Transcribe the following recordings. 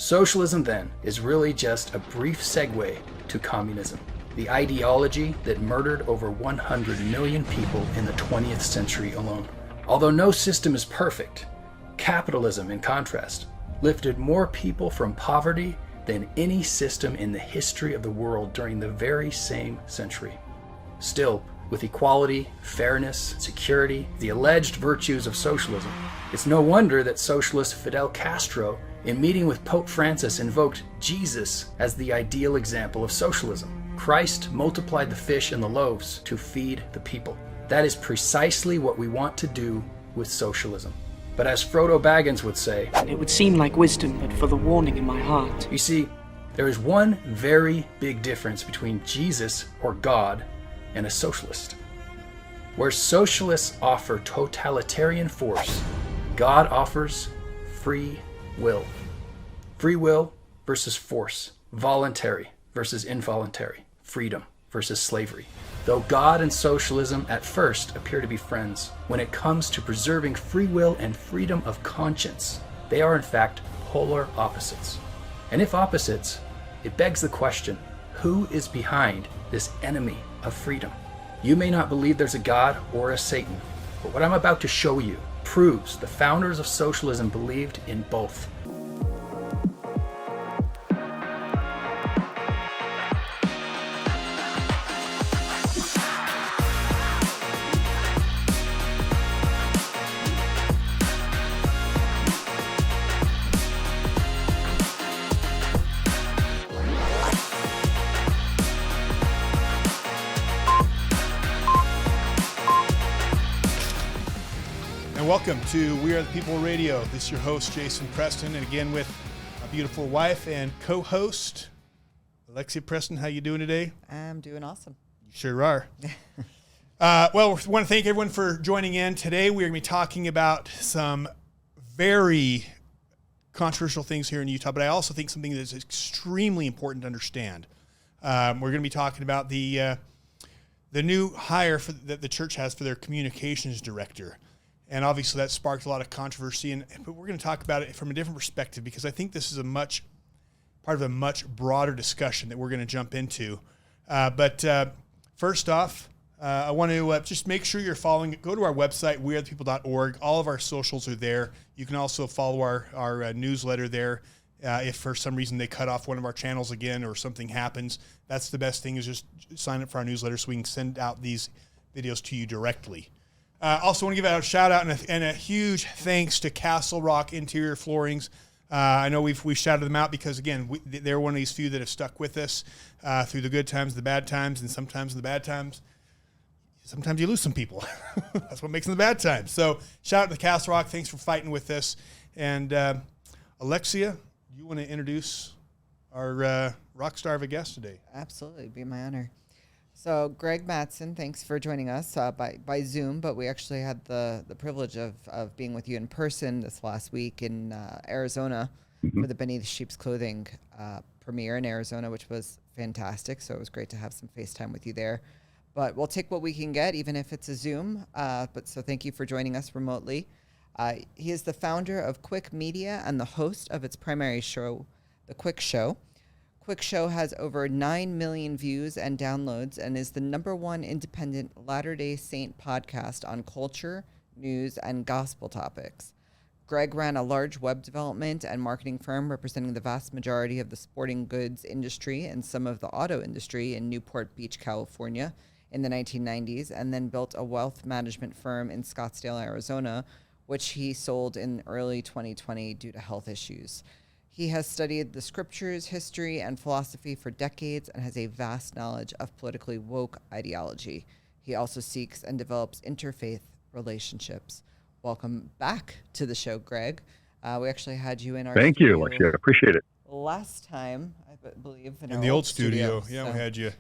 Socialism, then, is really just a brief segue to communism, the ideology that murdered over 100 million people in the 20th century alone. Although no system is perfect, capitalism, in contrast, lifted more people from poverty than any system in the history of the world during the very same century. Still, with equality, fairness, security, the alleged virtues of socialism, it's no wonder that socialist Fidel Castro, in meeting with Pope Francis, invoked Jesus as the ideal example of socialism. Christ multiplied the fish and the loaves to feed the people. That is precisely what we want to do with socialism. But as Frodo Baggins would say, it would seem like wisdom, but for the warning in my heart. You see, there is one very big difference between Jesus or God and a socialist. Where socialists offer totalitarian force, God offers free will. Free will versus force. Voluntary versus involuntary. Freedom versus slavery. Though God and socialism at first appear to be friends, when it comes to preserving free will and freedom of conscience, they are in fact polar opposites. And if opposites, it begs the question, who is behind this enemy of freedom? You may not believe there's a God or a Satan, but what I'm about to show you proves the founders of socialism believed in both. Welcome to We Are the People Radio. This is your host, Jason Preston, and again with my beautiful wife and co-host, Alexia Preston. How you doing today? I'm doing awesome. You sure are. Well, we want to thank everyone for joining in. Today we're going to be talking about some very controversial things here in Utah, but I also think something that's extremely important to understand. We're going to be talking about the new hire that the church has for their communications director. And obviously that sparked a lot of controversy, but we're going to talk about it from a different perspective because I think this is part of a much broader discussion that we're going to jump into. But first off, I want to just make sure you're following. Go to our website, wearethepeople.org. All of our socials are there. You can also follow our newsletter there. If for some reason they cut off one of our channels again or something happens, that's the best thing is just sign up for our newsletter so we can send out these videos to you directly. Also want to give out a shout out and a huge thanks to Castle Rock Interior Floorings. I know we've shouted them out because again they're one of these few that have stuck with us through the good times, the bad times, and sometimes in the bad times, sometimes you lose some people. That's what makes them the bad times. So shout out to Castle Rock. Thanks for fighting with us. And Alexia, you want to introduce our rock star of a guest today? Absolutely, it'd be my honor. So Greg Mattson, thanks for joining us by Zoom, but we actually had the privilege of being with you in person this last week in Arizona for the Beneath Sheep's Clothing premiere in Arizona, which was fantastic. So it was great to have some FaceTime with you there. But we'll take what we can get, even if it's a Zoom. So thank you for joining us remotely. He is the founder of Quick Media and the host of its primary show, The Quick Show. Quick Show has over 9 million views and downloads and is the #1 independent Latter-day Saint podcast on culture, news, and gospel topics. Greg ran a large web development and marketing firm representing the vast majority of the sporting goods industry and some of the auto industry in Newport Beach, California in the 1990s, and then built a wealth management firm in Scottsdale, Arizona, which he sold in early 2020 due to health issues. He has studied the scriptures, history, and philosophy for decades and has a vast knowledge of politically woke ideology. He also seeks and develops interfaith relationships. Welcome back to the show, Greg. We actually had you in our Thank you, Alexia. I appreciate it. Last time, I believe. In the old studio. Yeah, so. We had you.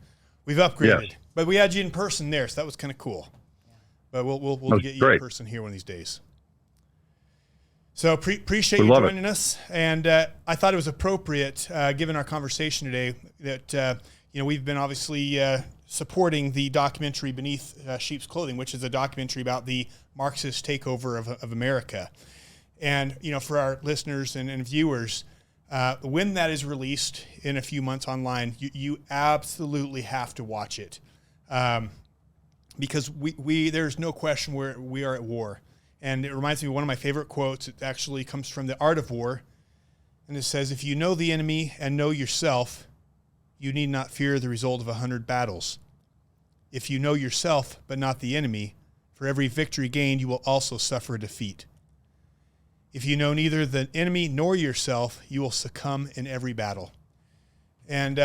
We've upgraded. Yes. But we had you in person there, so that was kind of cool. Yeah. But we'll get you in person here one of these days. So appreciate you joining us, and I thought it was appropriate, given our conversation today, that we've been obviously supporting the documentary Beneath Sheep's Clothing, which is a documentary about the Marxist takeover of America. And for our listeners and viewers, When that is released in a few months online, you absolutely have to watch it, because there's no question we are at war. And it reminds me of one of my favorite quotes. It actually comes from The Art of War. And it says, if you know the enemy and know yourself, you need not fear the result of 100 battles. If you know yourself, but not the enemy, for every victory gained, you will also suffer defeat. If you know neither the enemy nor yourself, you will succumb in every battle. And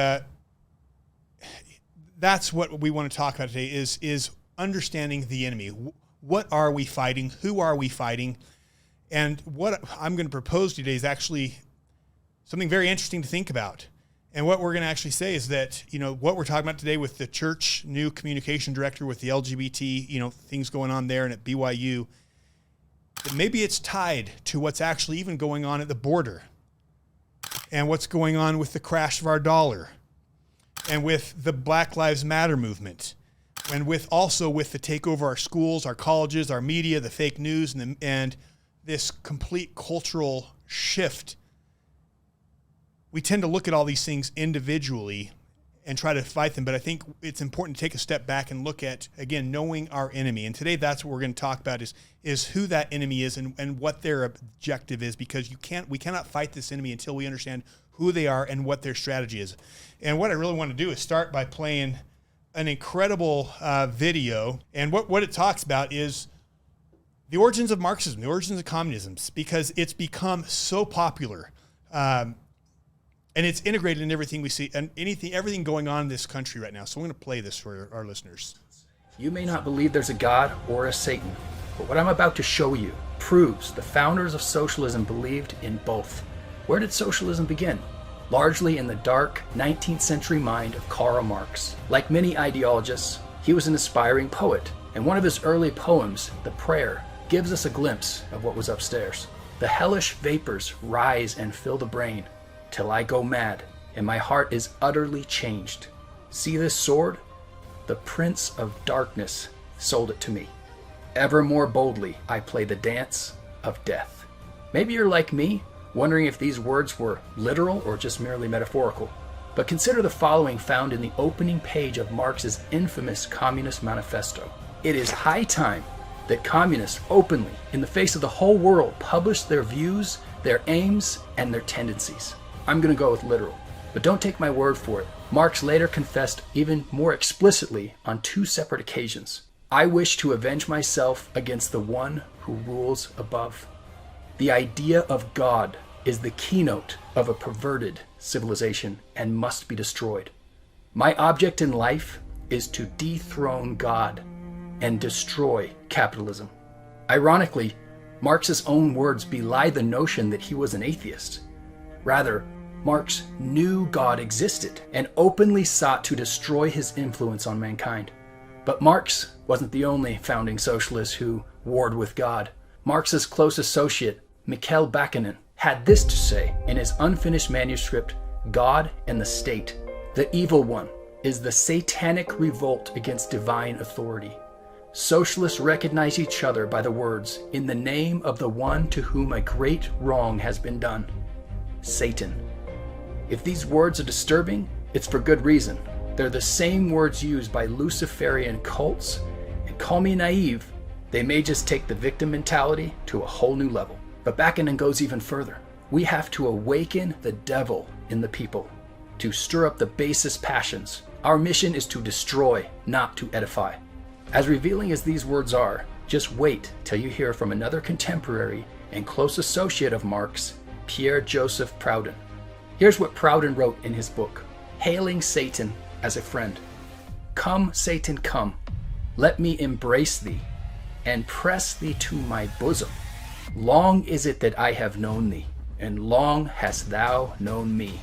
that's what we want to talk about today is understanding the enemy. What are we fighting? Who are we fighting? And what I'm going to propose today is actually something very interesting to think about. And what we're going to actually say is that, what we're talking about today with the church new communication director with the LGBT, things going on there and at BYU, that maybe it's tied to what's actually even going on at the border and what's going on with the crash of our dollar and with the Black Lives Matter movement and also with the takeover of our schools, our colleges, our media, the fake news, and this complete cultural shift. We tend to look at all these things individually and try to fight them, but I think it's important to take a step back and look at, again, knowing our enemy. And today that's what we're going to talk about is who that enemy is and what their objective is, because we cannot fight this enemy until we understand who they are and what their strategy is. And what I really want to do is start by playing an incredible video. And what it talks about is the origins of Marxism, the origins of communism, because it's become so popular. And it's integrated in everything we see and everything going on in this country right now. So I'm going to play this for our listeners. You may not believe there's a God or a Satan, but what I'm about to show you proves the founders of socialism believed in both. Where did socialism begin? Largely in the dark 19th century mind of Karl Marx. Like many ideologists, he was an aspiring poet, and one of his early poems, The Prayer, gives us a glimpse of what was upstairs. The hellish vapors rise and fill the brain, till I go mad, and my heart is utterly changed. See this sword? The Prince of Darkness sold it to me. Ever more boldly I play the dance of death. Maybe you're like me, wondering if these words were literal or just merely metaphorical. But consider the following found in the opening page of Marx's infamous Communist Manifesto. It is high time that communists openly, in the face of the whole world, publish their views, their aims, and their tendencies. I'm going to go with literal, but don't take my word for it. Marx later confessed even more explicitly on 2 separate occasions. I wish to avenge myself against the one who rules above. The idea of God is the keynote of a perverted civilization and must be destroyed. My object in life is to dethrone God and destroy capitalism. Ironically, Marx's own words belie the notion that he was an atheist. Rather, Marx knew God existed and openly sought to destroy his influence on mankind. But Marx wasn't the only founding socialist who warred with God. Marx's close associate, Mikhail Bakunin, had this to say in his unfinished manuscript, God and the State. The evil one is the satanic revolt against divine authority. Socialists recognize each other by the words, in the name of the one to whom a great wrong has been done, Satan. If these words are disturbing, it's for good reason. They're the same words used by Luciferian cults, and call me naive, they may just take the victim mentality to a whole new level. But Bakunin goes even further. We have to awaken the devil in the people, to stir up the basest passions. Our mission is to destroy, not to edify. As revealing as these words are, just wait till you hear from another contemporary and close associate of Marx, Pierre-Joseph Proudhon. Here's what Proudhon wrote in his book, hailing Satan as a friend. Come, Satan, come. Let me embrace thee and press thee to my bosom. Long is it that I have known thee, and long hast thou known me.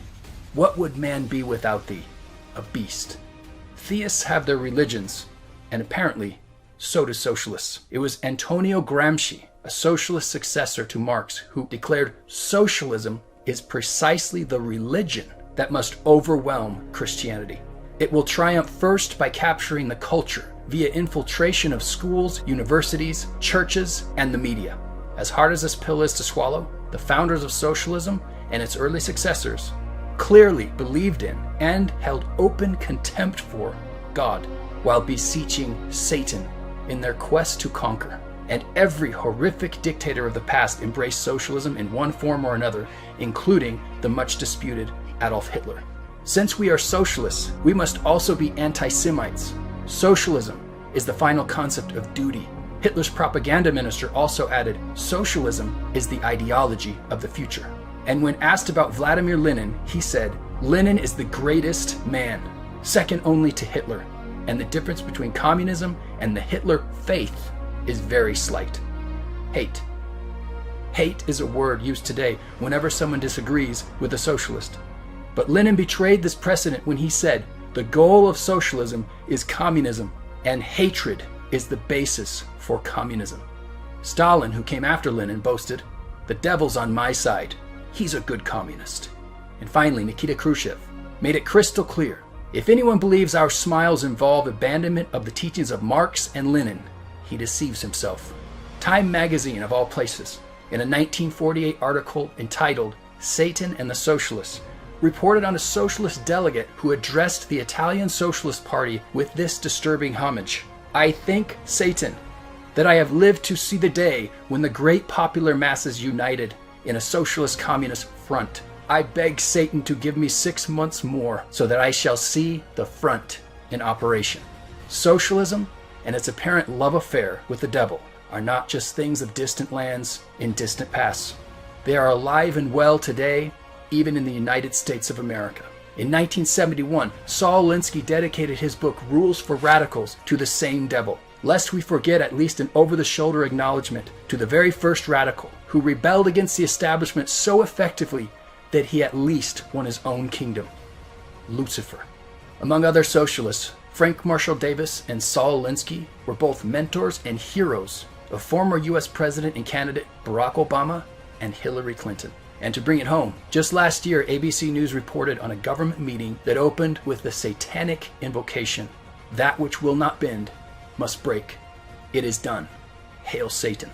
What would man be without thee? A beast. Theists have their religions, and apparently, so do socialists. It was Antonio Gramsci, a socialist successor to Marx, who declared socialism is precisely the religion that must overwhelm Christianity. It will triumph first by capturing the culture via infiltration of schools, universities, churches, and the media. As hard as this pill is to swallow, the founders of socialism and its early successors clearly believed in and held open contempt for God while beseeching Satan in their quest to conquer. And every horrific dictator of the past embraced socialism in one form or another, including the much disputed Adolf Hitler. Since we are socialists, we must also be anti-Semites. Socialism is the final concept of duty. Hitler's propaganda minister also added, socialism is the ideology of the future. And when asked about Vladimir Lenin, he said, Lenin is the greatest man, second only to Hitler. And the difference between communism and the Hitler faith is very slight. Hate. Hate is a word used today whenever someone disagrees with a socialist. But Lenin betrayed this precedent when he said, the goal of socialism is communism, and hatred is the basis for communism. Stalin, who came after Lenin, boasted, the devil's on my side. He's a good communist. And finally, Nikita Khrushchev made it crystal clear, if anyone believes our smiles involve abandonment of the teachings of Marx and Lenin, he deceives himself. Time magazine, of all places, in a 1948 article entitled Satan and the Socialists, reported on a socialist delegate who addressed the Italian Socialist Party with this disturbing homage. I thank Satan that I have lived to see the day when the great popular masses united in a socialist communist front. I beg Satan to give me 6 months more so that I shall see the front in operation. Socialism and its apparent love affair with the devil are not just things of distant lands in distant pasts. They are alive and well today, even in the United States of America. In 1971, Saul Alinsky dedicated his book Rules for Radicals to the same devil, lest we forget at least an over-the-shoulder acknowledgement to the very first radical who rebelled against the establishment so effectively that he at least won his own kingdom, Lucifer. Among other socialists, Frank Marshall Davis and Saul Alinsky were both mentors and heroes of former U.S. President and candidate Barack Obama and Hillary Clinton. And to bring it home, just last year, ABC News reported on a government meeting that opened with the satanic invocation, that which will not bend must break. It is done. Hail Satan.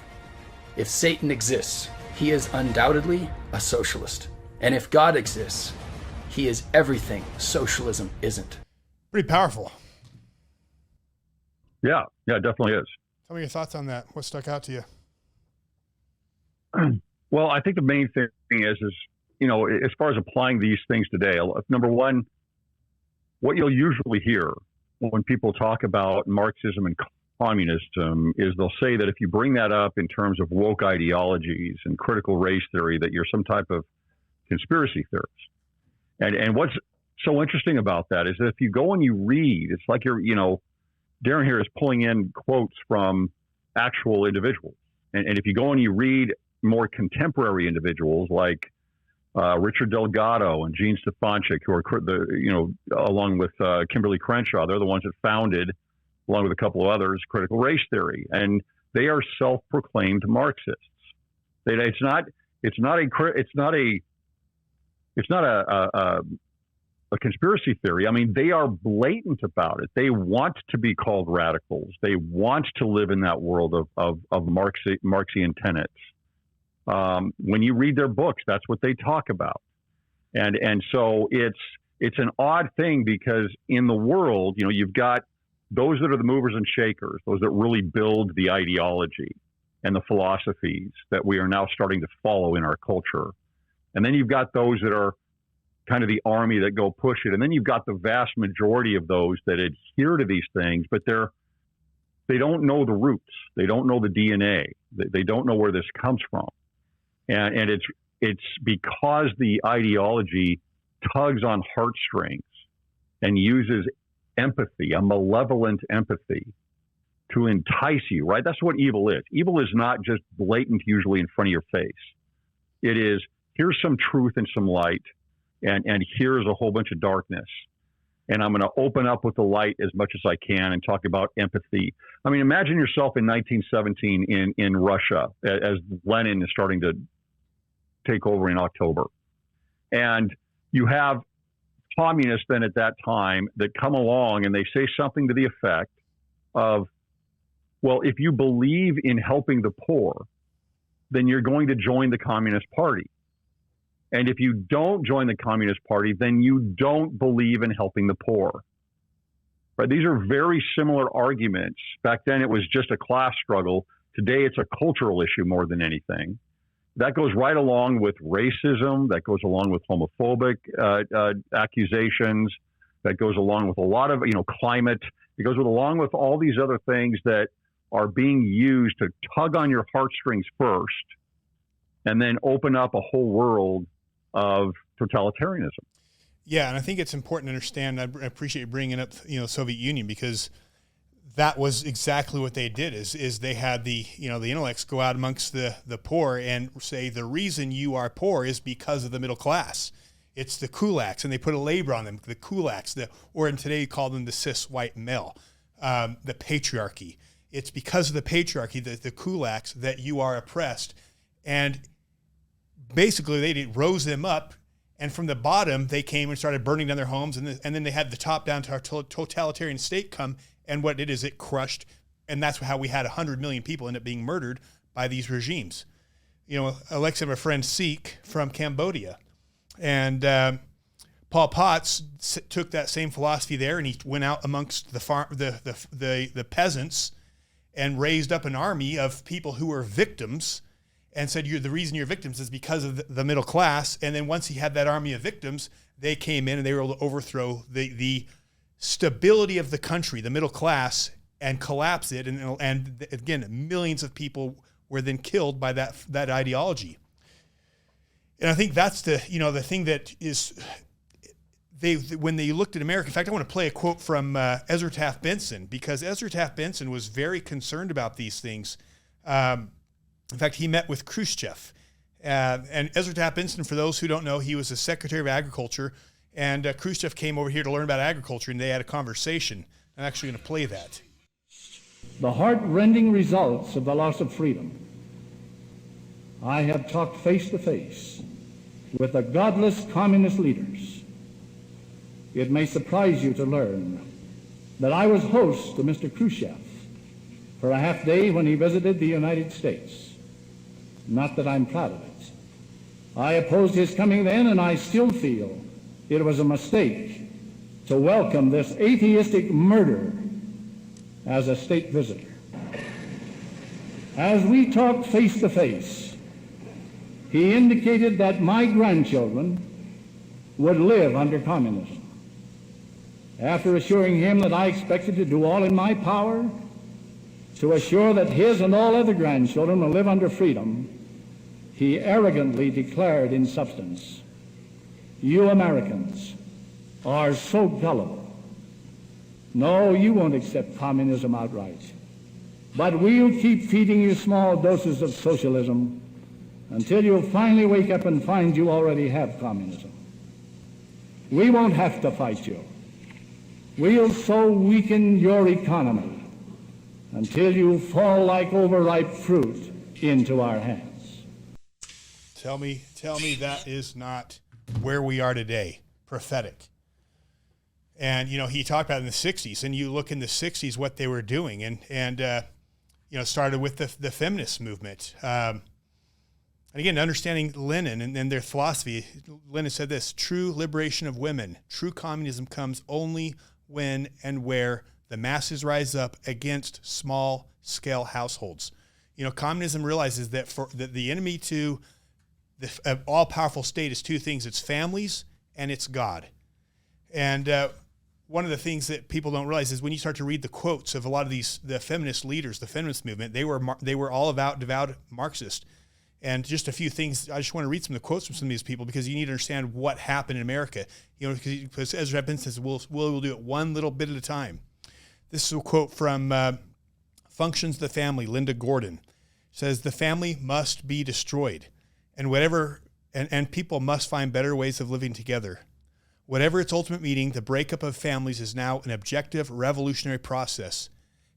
If Satan exists, he is undoubtedly a socialist. And if God exists, he is everything socialism isn't. Pretty powerful. Yeah, it definitely is. Tell me your thoughts on that. What stuck out to you? Well, I think the main thing is, you know, as far as applying these things today, number one, what you'll usually hear when people talk about Marxism and communism is they'll say that if you bring that up in terms of woke ideologies and critical race theory, that you're some type of conspiracy theorist. And what's so interesting about that is that if you go and you read, it's like Darren here is pulling in quotes from actual individuals. And if you go and you read more contemporary individuals like Richard Delgado and Gene Stefanchik, who are along with Kimberly Crenshaw, they're the ones that founded, along with a couple of others, critical race theory, and they are self-proclaimed Marxists. It's not a conspiracy theory. I mean, they are blatant about it. They want to be called radicals. They want to live in that world of Marxian tenets. When you read their books, that's what they talk about. And so it's an odd thing because in the world, you've got those that are the movers and shakers, those that really build the ideology and the philosophies that we are now starting to follow in our culture. And then you've got those that are kind of the army that go push it. And then you've got the vast majority of those that adhere to these things, but they don't know the roots. They don't know the DNA. They don't know where this comes from. And it's because the ideology tugs on heartstrings and uses empathy, a malevolent empathy, to entice you, right? That's what evil is. Evil is not just blatant, usually in front of your face. It is, here's some truth and some light, and here's a whole bunch of darkness. And I'm going to open up with the light as much as I can and talk about empathy. I mean, imagine yourself in 1917 in Russia as Lenin is starting to take over in October. And you have communists then at that time that come along and they say something to the effect of, well, if you believe in helping the poor, then you're going to join the Communist Party. And if you don't join the Communist Party, then you don't believe in helping the poor. Right? These are very similar arguments. Back then, it was just a class struggle. Today, it's a cultural issue more than anything. That goes right along with racism. That goes along with homophobic accusations. That goes along with a lot of, climate. It goes along with all these other things that are being used to tug on your heartstrings first and then open up a whole world of totalitarianism. Yeah, and I think it's important to understand. I appreciate you bringing up, Soviet Union, because that was exactly what they did. Is they had the intellects go out amongst the poor and say the reason you are poor is because of the middle class. It's the kulaks, and they put a label on them. The kulaks, or in today you call them the cis white male, the patriarchy. It's because of the patriarchy, the kulaks, that you are oppressed, and basically they rose them up. And from the bottom, they came and started burning down their homes. And then they had the top-down totalitarian state come. And what it is, it crushed. And that's how we had 100 million people end up being murdered by these regimes. Alexa, my friend Sikh from Cambodia. And Pol Pot took that same philosophy there, and he went out amongst the peasants and raised up an army of people who were victims, and said, the reason you're victims is because of the middle class. And then once he had that army of victims, they came in and they were able to overthrow the stability of the country, the middle class, and collapse it. And again, millions of people were then killed by that ideology. And I think that's the thing that is, when they looked at America. In fact, I want to play a quote from Ezra Taft Benson, because Ezra Taft Benson was very concerned about these things. In fact, he met with Khrushchev. And Ezra Taft Benson, for those who don't know, he was the Secretary of Agriculture. And Khrushchev came over here to learn about agriculture, and they had a conversation. I'm actually going to play that. The heart-rending results of the loss of freedom. I have talked face to face with the godless communist leaders. It may surprise you to learn that I was host to Mr. Khrushchev for a half day when he visited the United States. Not that I'm proud of it. I opposed his coming then, and I still feel it was a mistake to welcome this atheistic murderer as a state visitor. As we talked face to face, he indicated that my grandchildren would live under communism. After assuring him that I expected to do all in my power to assure that his and all other grandchildren will live under freedom, he arrogantly declared in substance, "You Americans are so gullible. No, you won't accept communism outright, but we'll keep feeding you small doses of socialism until you'll finally wake up and find you already have communism. We won't have to fight you. We'll so weaken your economy until you fall like overripe fruit into our hands." Tell me that is not where we are today. Prophetic. And, he talked about it in the 60s, and you look in the 60s what they were doing, and started with the feminist movement. And again, understanding Lenin and their philosophy, Lenin said this: true liberation of women, true communism comes only when and where the masses rise up against small-scale households. Communism realizes that the enemy to the all-powerful state is two things: it's families and it's God. And one of the things that people don't realize is when you start to read the quotes of a lot of the feminist leaders, the feminist movement, they were all devout Marxist. And just a few things, I just want to read some of the quotes from some of these people, because you need to understand what happened in America. Because Ezra Benson says, we'll do it one little bit at a time. This is a quote from Functions of the Family, Linda Gordon. It says, "The family must be destroyed, and people must find better ways of living together. Whatever its ultimate meaning, the breakup of families is now an objective, revolutionary process.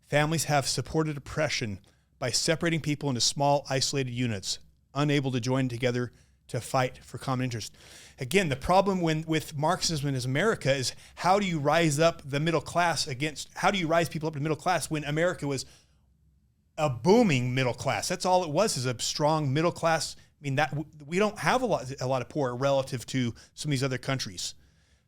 Families have supported oppression by separating people into small, isolated units, unable to join together to fight for common interest." Again, the problem with Marxism in America is, how do you rise up the middle class how do you rise people up to the middle class when America was a booming middle class? That's all it was, is a strong middle class I mean, that we don't have a lot of poor relative to some of these other countries.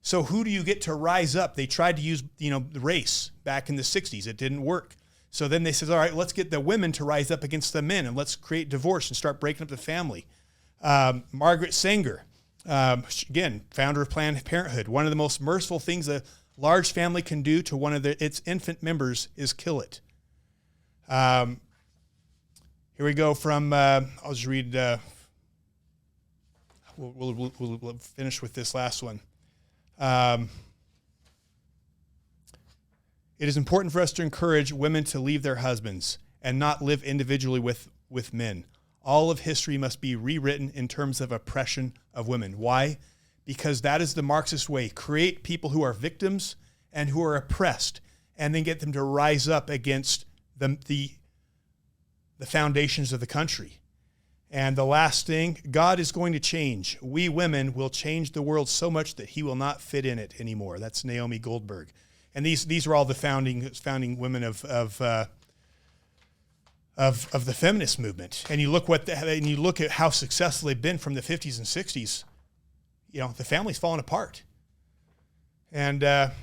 So who do you get to rise up? They tried to use, the race back in the 60s. It didn't work. So then they said, all right, let's get the women to rise up against the men, and let's create divorce and start breaking up the family. Margaret Sanger, again, founder of Planned Parenthood. One of the most merciful things a large family can do to one of its infant members is kill it. Here we go from, I'll just read, we'll finish with this last one. It is important for us to encourage women to leave their husbands and not live individually with men. All of history must be rewritten in terms of oppression of women. Why? Because that is the Marxist way. Create people who are victims and who are oppressed, and then get them to rise up against the foundations of the country. And the last thing, God is going to change. We women will change the world so much that he will not fit in it anymore. That's Naomi Goldberg. And these are all the founding women of the feminist movement. And you look at how successful they've been from the 50s and 60s. The family's fallen apart. And that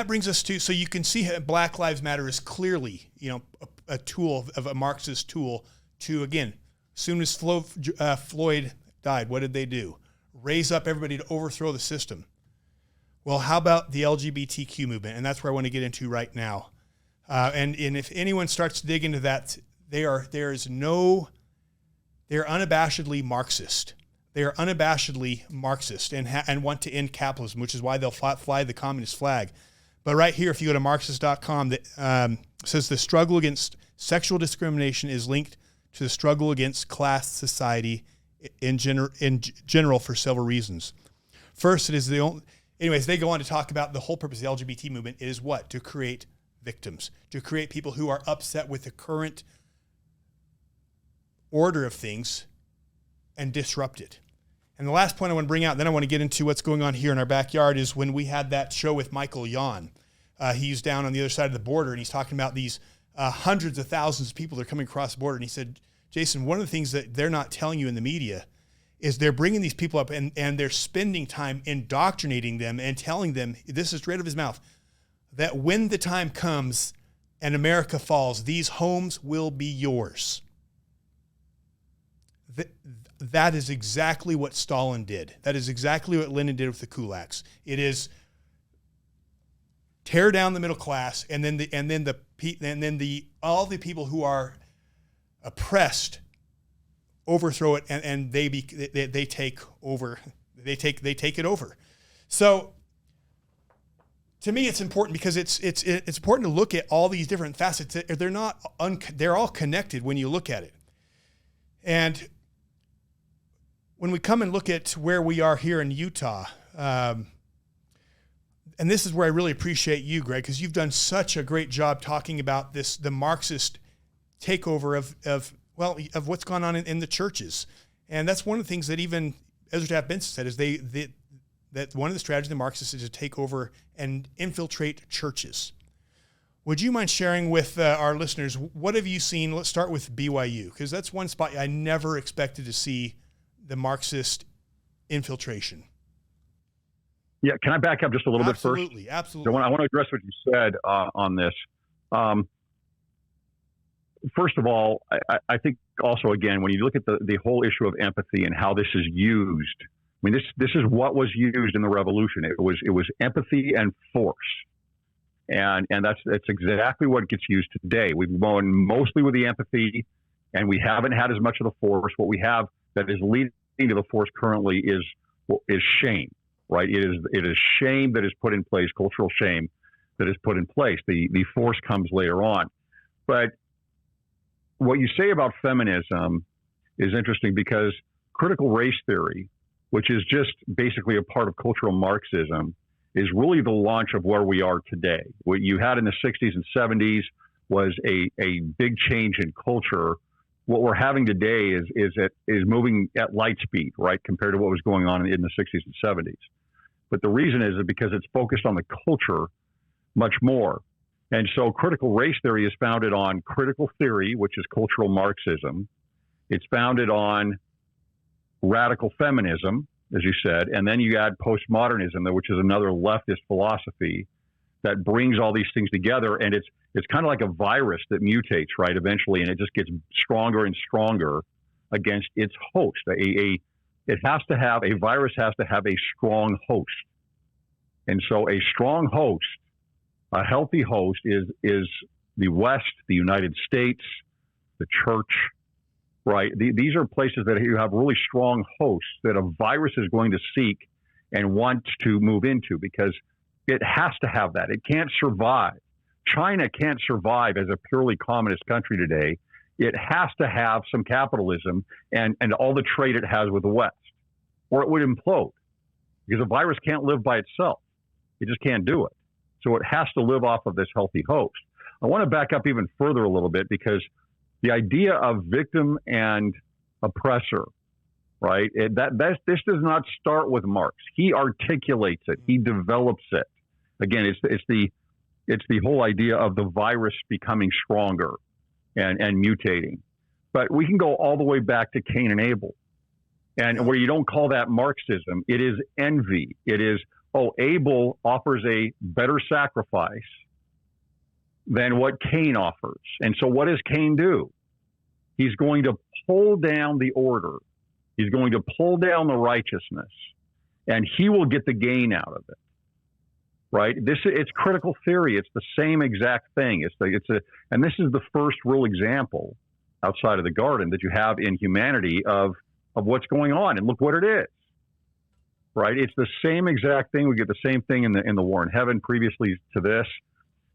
brings us to, so you can see how Black Lives Matter is clearly, a tool of a Marxist tool to, again, as soon as Floyd died, what did they do? Raise up everybody to overthrow the system. Well, how about the LGBTQ movement? And that's where I want to get into right now. And if anyone starts to dig into that, they are unabashedly Marxist. They are unabashedly Marxist and want to end capitalism, which is why they'll fly the communist flag. But right here, if you go to Marxist.com, that says the struggle against sexual discrimination is linked to the struggle against class society in general for several reasons. First, it is the only. Anyways, they go on to talk about the whole purpose of the LGBT movement is what? To create victims, to create people who are upset with the current order of things and disrupt it. And the last point I want to bring out, then I want to get into what's going on here in our backyard, is when we had that show with Michael Yon. He's down on the other side of the border, and he's talking about these hundreds of thousands of people that are coming across the border. And he said, Jason, one of the things that they're not telling you in the media is they're bringing these people up and they're spending time indoctrinating them and telling them, this is straight out of his mouth, that when the time comes and America falls, these homes will be yours. That is exactly what Stalin did. That is exactly what Lenin did with the kulaks. It is tear down the middle class, and then all the people who are oppressed overthrow it, and they take over. They take it over. So to me, it's important because it's important to look at all these different facets. They're all connected when you look at it. And when we come and look at where we are here in Utah, and this is where I really appreciate you, Greg, because you've done such a great job talking about the Marxist takeover of what's gone on in the churches. And that's one of the things that even Ezra Taft Benson said is that one of the strategies of the Marxists is to take over and infiltrate churches. Would you mind sharing with our listeners, what have you seen? Let's start with BYU, because that's one spot I never expected to see the Marxist infiltration. Yeah, can I back up just a little bit first? Absolutely. So I want to address what you said on this. First of all, I think also, again, when you look at the whole issue of empathy and how this is used, I mean, this is what was used in the revolution. It was empathy and force. And that's exactly what gets used today. We've gone mostly with the empathy, and we haven't had as much of the force. What we have that is leading to the force currently is shame, right? It is shame that is put in place, cultural shame that is put in place. The force comes later on. But what you say about feminism is interesting because critical race theory, which is just basically a part of cultural Marxism, is really the launch of where we are today. What you had in the 60s and 70s was a big change in culture. What we're having today is moving at light speed, right, compared to what was going on in the 60s and 70s. But the reason is because it's focused on the culture much more. And so critical race theory is founded on critical theory, which is cultural Marxism, It's founded on radical feminism, as you said, and then you add postmodernism, which is another leftist philosophy that brings all these things together, and it's kind of like a virus that mutates, right, eventually, and it just gets stronger and stronger against its host. A virus has to have a strong host, and so a strong host, a healthy host, is the West, the United States, the church, right? These are places that you have really strong hosts that a virus is going to seek and want to move into, because it has to have that. It can't survive. China can't survive as a purely communist country today. It has to have some capitalism and all the trade it has with the West, or it would implode, because a virus can't live by itself. It just can't do it. So it has to live off of this healthy host. I want to back up even further a little bit, because the idea of victim and oppressor, right? This does not start with Marx. He articulates it. He develops it. Again, it's the whole idea of the virus becoming stronger and mutating. But we can go all the way back to Cain and Abel, and where you don't call that Marxism, it is envy. It is, Abel offers a better sacrifice than what Cain offers. And so what does Cain do? He's going to pull down the order. He's going to pull down the righteousness, and he will get the gain out of it. Right? It's critical theory. It's the same exact thing. And this is the first real example outside of the garden that you have in humanity of what's going on. And look what it is. Right? It's the same exact thing. We get the same thing in the War in Heaven previously to this.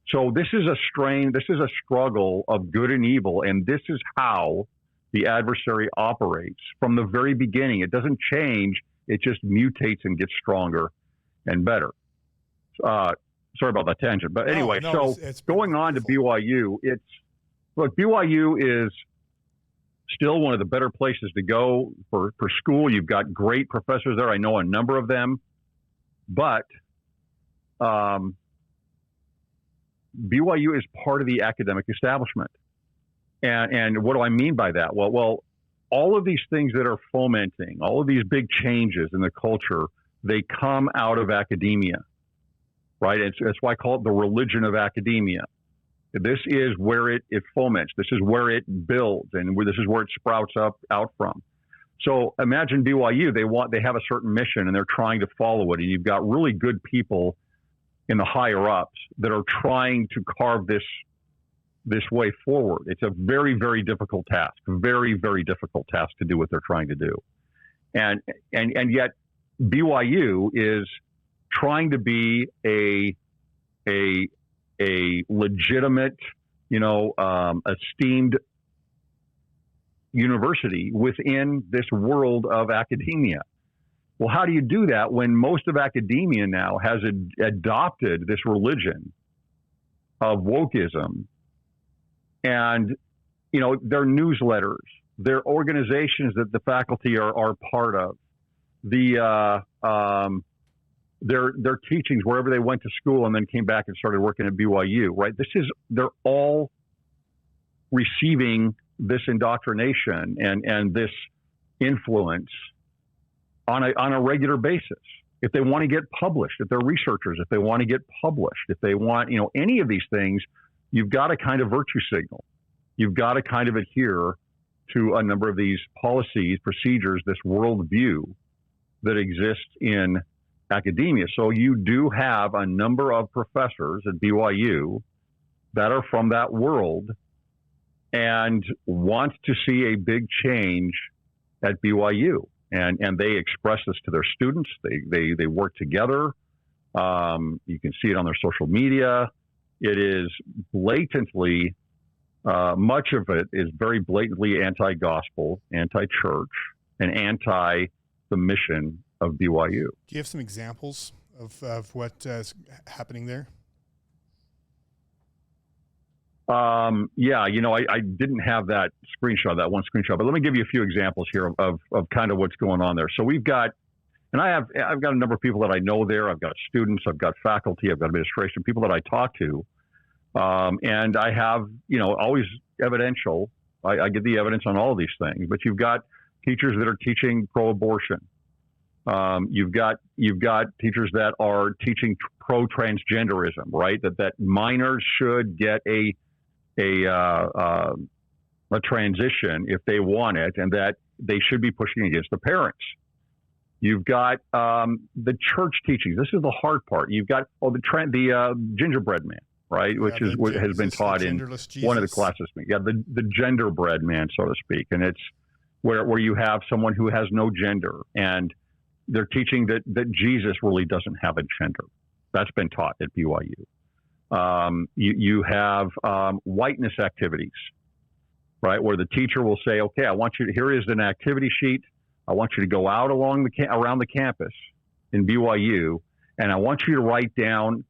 So this is a strain. This is a struggle of good and evil, and this is how the adversary operates from the very beginning. It doesn't change. It just mutates and gets stronger and better. Sorry about that tangent, but anyway, it's going on to BYU, BYU is still one of the better places to go for school. You've got great professors there. I know a number of them, but BYU is part of the academic establishment. And what do I mean by that? Well, all of these things that are fomenting, all of these big changes in the culture, they come out of academia. Right? That's why I call it the religion of academia. This is where it foments. This is where it builds, and this is where it sprouts out from. So imagine BYU. They have a certain mission, and they're trying to follow it. And you've got really good people in the higher ups that are trying to carve this way forward. It's a very, very difficult task. Very, very difficult task to do what they're trying to do. And yet BYU is trying to be a legitimate, esteemed university within this world of academia. Well, how do you do that when most of academia now has adopted this religion of wokeism, and their newsletters, their organizations that the faculty are part of, their teachings wherever they went to school and then came back and started working at BYU, right? They're all receiving this indoctrination and this influence on a regular basis. If they want to get published, if they're researchers, if they want to get published, if they want, any of these things, you've got to kind of virtue signal. You've got to kind of adhere to a number of these policies, procedures, this worldview that exists in academia. So you do have a number of professors at BYU that are from that world and want to see a big change at BYU. And they express this to their students. They work together. You can see it on their social media. It is blatantly, much of it is very blatantly anti-gospel, anti-church, and anti the mission of BYU. Do you have some examples of what is happening there? I didn't have that one screenshot, but let me give you a few examples here of kind of what's going on there. So I've got a number of people that I know there. I've got students, I've got faculty, I've got administration, people that I talk to. And I have, always evidential I get the evidence on all of these things. But you've got teachers that are teaching pro-abortion. You've got teachers that are teaching pro-transgenderism, right? That minors should get a transition if they want it, and that they should be pushing against the parents. You've got the church teachings. This is the hard part. You've got the gingerbread man, right? Which is what has been taught in one of the classes. Yeah, the genderbread man, so to speak, and it's where you have someone who has no gender, and they're teaching that Jesus really doesn't have a gender. That's been taught at BYU. You have whiteness activities, right, where the teacher will say, okay, here is an activity sheet. I want you to go out around the campus in BYU, and I want you to write down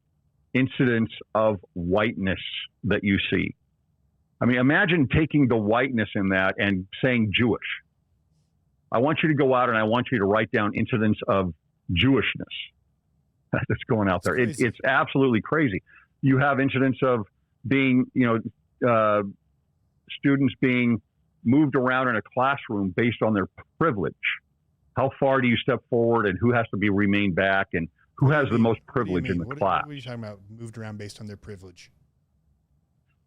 incidents of whiteness that you see. I mean, imagine taking the whiteness in that and saying Jewish. I want you to go out and I want you to write down incidents of Jewishness that's going out there. It's absolutely crazy. You have incidents of being, students being moved around in a classroom based on their privilege. How far do you step forward, and who has to remain back, and who has the most privilege in the class? What are you talking about, moved around based on their privilege?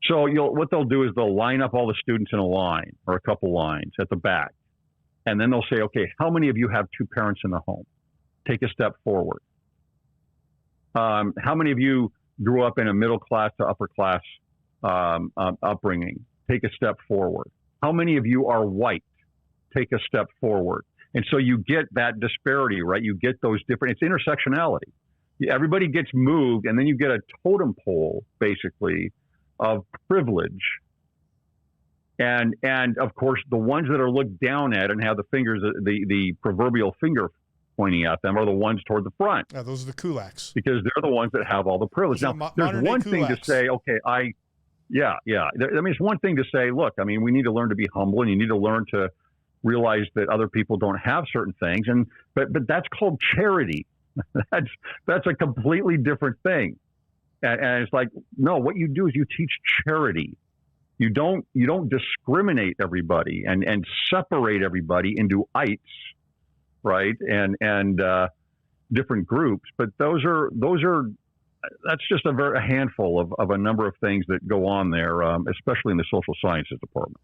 So what they'll do is they'll line up all the students in a line or a couple lines at the back. And then they'll say, okay, how many of you have two parents in the home? Take a step forward. How many of you grew up in a middle class to upper class upbringing? Take a step forward. How many of you are white? Take a step forward. And so you get that disparity, right? You get those different, it's intersectionality. Everybody gets moved, and then you get a totem pole, basically, of privilege. And of course, the ones that are looked down at and have the fingers, the proverbial finger pointing at them, are the ones toward the front. Those are the kulaks. Because they're the ones that have all the privilege. Now, there's one thing to say, okay, yeah. It's one thing to say, look, I mean, we need to learn to be humble, and you need to learn to realize that other people don't have certain things. But that's called charity. That's a completely different thing. And it's like, no, what you do is you teach charity. You don't discriminate everybody and separate everybody into ites, right? And different groups. But that's just a handful of a number of things that go on there, especially in the social sciences department.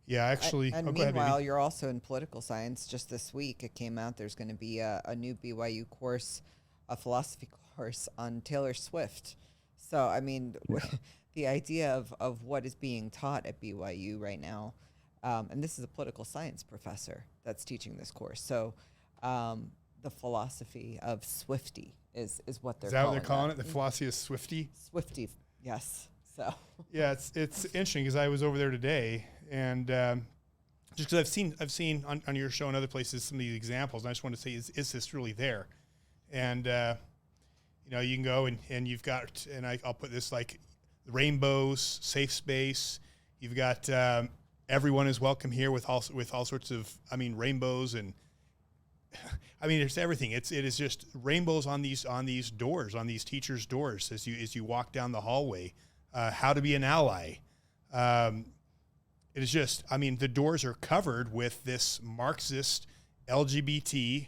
Yeah, actually. And meanwhile, you're also in political science. Just this week, it came out there's going to be a new BYU course, a philosophy course on Taylor Swift. So, I mean, the idea of what is being taught at BYU right now, and this is a political science professor that's teaching this course. So, the philosophy of Swifty is what they're calling it. Is that what they're calling it? The philosophy of Swifty? Swifty, yes. So. Yeah, it's interesting because I was over there today, and just because I've seen on your show and other places some of these examples, and I just want to say, is this really there? And you can go and you've got, and I'll put this like rainbows, safe space. You've got everyone is welcome here with all sorts of, rainbows, and it's everything. It is just rainbows on these doors, on these teachers' doors as you walk down the hallway. How to be an ally. It is just, the doors are covered with this Marxist LGBT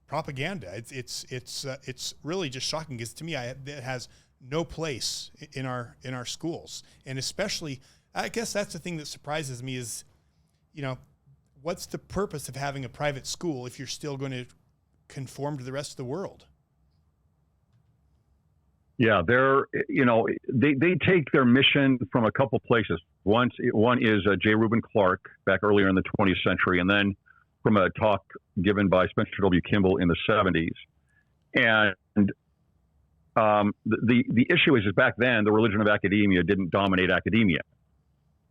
propaganda. It's really just shocking because to me, it has no place in our schools, and especially, I guess that's the thing that surprises me is, what's the purpose of having a private school if you're still going to conform to the rest of the world? Yeah, they take their mission from a couple places. One is J. Reuben Clark back earlier in the 20th century, and then from a talk given by Spencer W. Kimball in the 70s. And the issue is back then the religion of academia didn't dominate academia,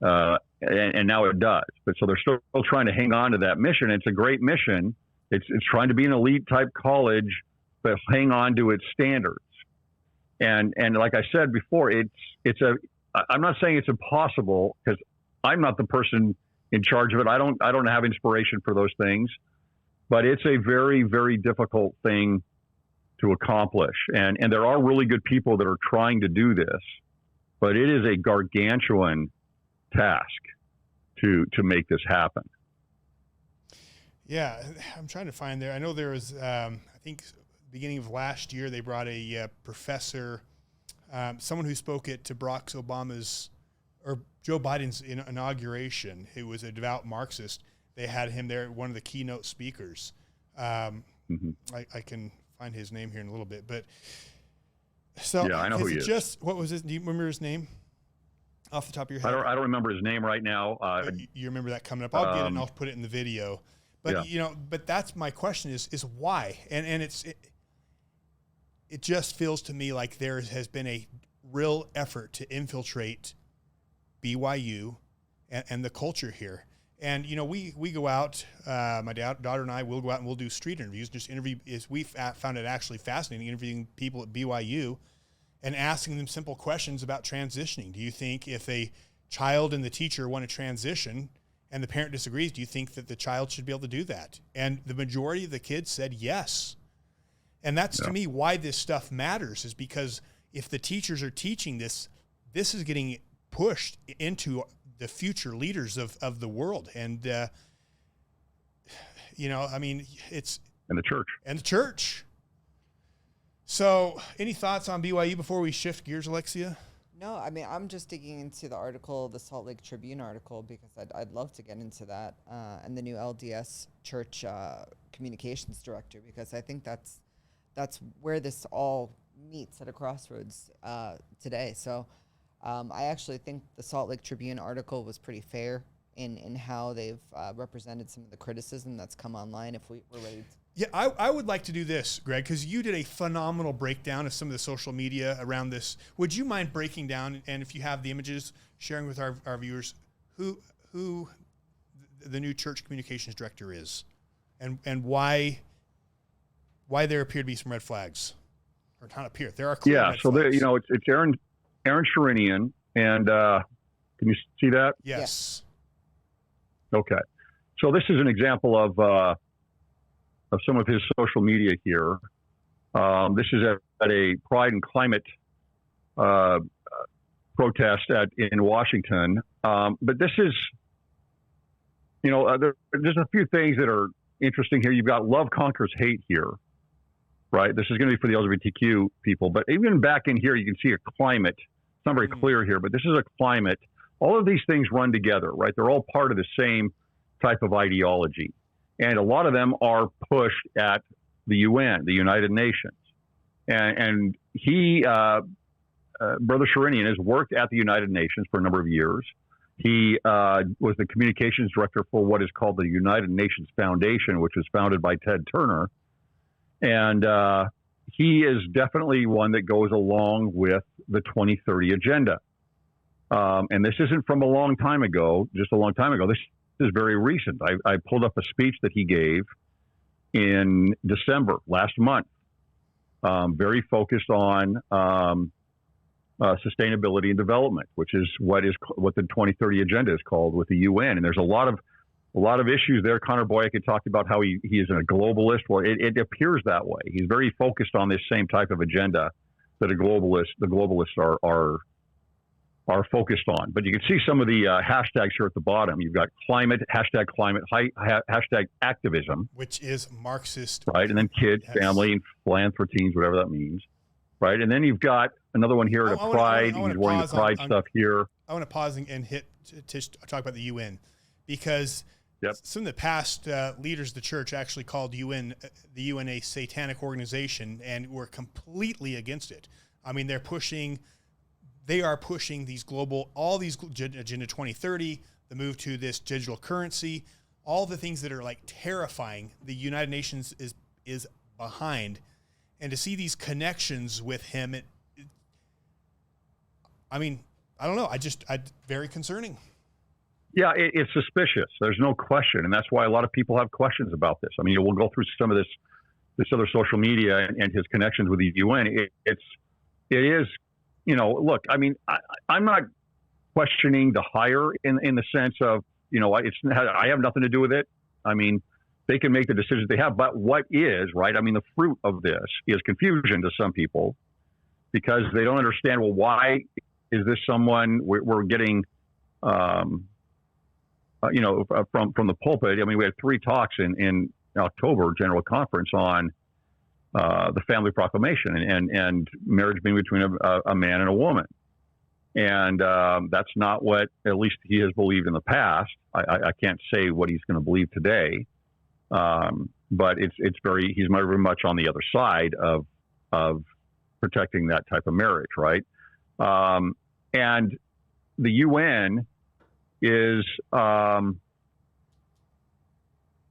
and now it does. But so they're still trying to hang on to that mission. It's a great mission. It's trying to be an elite type college, but hang on to its standards. And like I said before, I'm not saying it's impossible because I'm not the person in charge of it. I don't have inspiration for those things, but it's a very, very difficult thing to accomplish. And there are really good people that are trying to do this, but it is a gargantuan task to make this happen. Yeah, I'm trying to find there. I know there was, I think, beginning of last year, they brought a professor, someone who spoke at Barack Obama's or Joe Biden's inauguration, who was a devout Marxist. They had him there, one of the keynote speakers. I can find his name here in a little bit, but so yeah, I know who he is. Just what was his? Do you remember his name off the top of your head? I don't remember his name right now. You remember that coming up? I'll get it and I'll put it in the video. But but that's my question is why? And it just feels to me like there has been a real effort to infiltrate BYU and the culture here. And we go out. My daughter and I will go out and we'll do street interviews. Just interview we found it actually fascinating interviewing people at BYU and asking them simple questions about transitioning. Do you think if a child and the teacher want to transition and the parent disagrees, do you think that the child should be able to do that? And the majority of the kids said yes. And that's to me why this stuff matters, is because if the teachers are teaching this is getting pushed into the future leaders of the world. And, I mean, it's... And the church. And the church. So any thoughts on BYU before we shift gears, Alexia? No, I mean, I'm just digging into the article, the Salt Lake Tribune article, because I'd love to get into that, and the new LDS church communications director, because I think that's where this all meets at a crossroads today. So I actually think the Salt Lake Tribune article was pretty fair in how they've represented some of the criticism that's come online. If we're ready to. Yeah, I would like to do this, Greg, because you did a phenomenal breakdown of some of the social media around this. Would you mind breaking down, and if you have the images, sharing with our viewers who the new church communications director is, and why there appear to be some red flags, or not appear? There are clear red flags. It's Aaron Sherinian, and can you see that? Yes. Okay, so this is an example of some of his social media here. This is at a Pride and Climate protest in Washington. But this is, there's a few things that are interesting here. You've got love conquers hate here, right? This is going to be for the LGBTQ people. But even back in here, you can see a climate. It's not very clear here, but this is a climate. All of these things run together, right? They're all part of the same type of ideology. And a lot of them are pushed at the UN, the United Nations. And he, Brother Sherinian, has worked at the United Nations for a number of years. He was the communications director for what is called the United Nations Foundation, which was founded by Ted Turner. And he is definitely one that goes along with the 2030 agenda. And this isn't from a long time ago, just a long time ago. This is very recent. I pulled up a speech that he gave in December last month, very focused on sustainability and development, which is what the 2030 agenda is called with the UN. And there's a lot of issues there. Connor Boyack had talked about how he is a globalist. Well, it appears that way. He's very focused on this same type of agenda that the globalists are focused on. But you can see some of the hashtags here at the bottom. You've got climate, hashtag climate, hashtag activism. Which is Marxist. Right, and then kids, family, and philanthropies, whatever that means. Right, and then you've got another one here at a pride. He's wearing the pride stuff here. I want to pause and hit to talk about the UN, because some of the past leaders of the church actually called the UN a satanic organization and were completely against it. I mean, they are pushing all these Agenda 2030, the move to this digital currency, all the things that are like terrifying. The United Nations is behind, and to see these connections with him, I don't know. Very concerning. Yeah, it's suspicious. There's no question, and that's why a lot of people have questions about this. I mean, we'll go through some of this other social media and his connections with the UN. It is. Look, I mean, I'm not questioning the hire in the sense of, I have nothing to do with it. I mean, they can make the decisions they have, but what is, right? I mean, the fruit of this is confusion to some people because they don't understand, well, why is this someone we're getting from the pulpit. I mean, we had 3 talks in October General Conference on the family proclamation and marriage being between a man and a woman. And that's not what, at least he has believed in the past. I can't say what he's going to believe today, but he's very much on the other side of protecting that type of marriage, right? And the UN is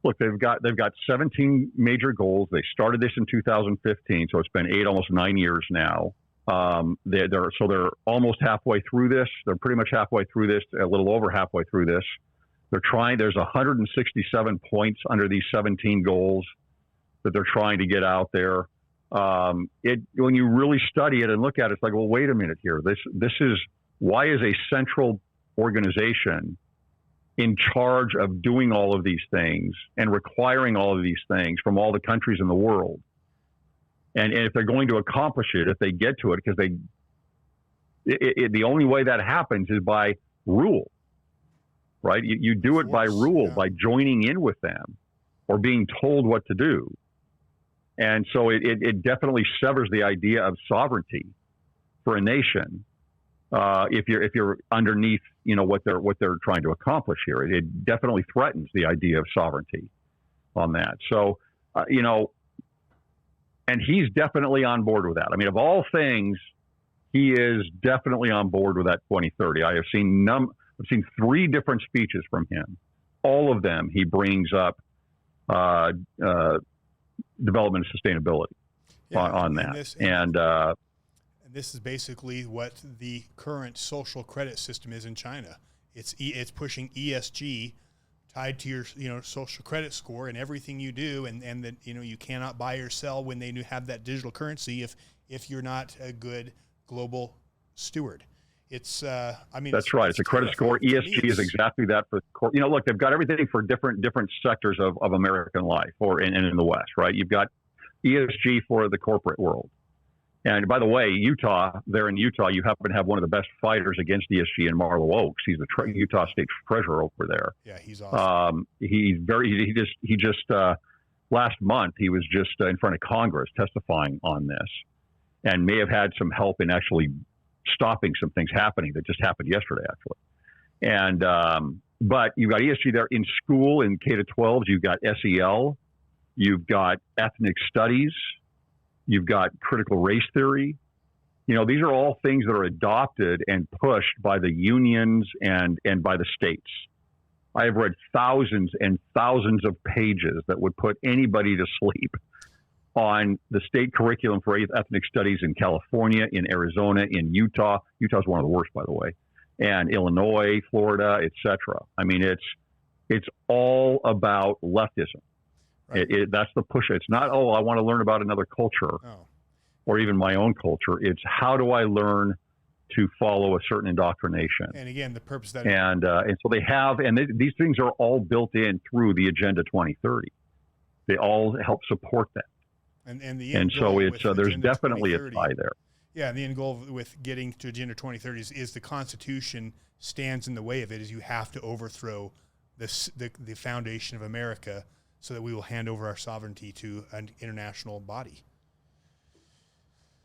look, they've got 17 major goals. They started this in 2015, so it's been almost 9 years now. They're almost halfway through this. They're pretty much halfway through this, a little over halfway through this. There's 167 points under these 17 goals that they're trying to get out there. When you really study it and look at it, it's like, well, wait a minute here. Why is a central organization in charge of doing all of these things and requiring all of these things from all the countries in the world? And if they're going to accomplish it, if they get to it, because the only way that happens is by rule, right? You do it by rule, by joining in with them or being told what to do. And so it definitely severs the idea of sovereignty for a nation. If you're underneath, what they're trying to accomplish here, it definitely threatens the idea of sovereignty on that. So, and he's definitely on board with that. I mean, of all things, he is definitely on board with that 2030. I have seen 3 different speeches from him. All of them, he brings up development and sustainability on that. And this is basically what the current social credit system is in China. It's pushing ESG tied to your social credit score and everything you do, and that you cannot buy or sell when they have that digital currency if you're not a good global steward. It's that's right. It's a credit score. ESG is exactly that for look, they've got everything for different sectors of American life and in the West, right? You've got ESG for the corporate world. And by the way, there in Utah, you happen to have one of the best fighters against ESG in Marlo Oaks. He's the Utah State Treasurer over there. Yeah, he's awesome. He just last month he was just in front of Congress testifying on this, and may have had some help in actually stopping some things happening that just happened yesterday, actually. And but you've got ESG there in school in K to 12s. You've got SEL. You've got ethnic studies. You've got critical race theory. These are all things that are adopted and pushed by the unions and by the states. I have read thousands and thousands of pages that would put anybody to sleep on the state curriculum for ethnic studies in California, in Arizona, in Utah. Utah's one of the worst, by the way, and Illinois, Florida, etc. I mean, it's all about leftism. Right. That's the push. It's not, I want to learn about another culture or even my own culture. It's how do I learn to follow a certain indoctrination? And again, the purpose that and so they have, and these things are all built in through the Agenda 2030. They all help support that. And so it's there's definitely a tie there. Yeah, and the end goal with getting to Agenda 2030 is the Constitution stands in the way of it. Is you have to overthrow the foundation of America, so that we will hand over our sovereignty to an international body.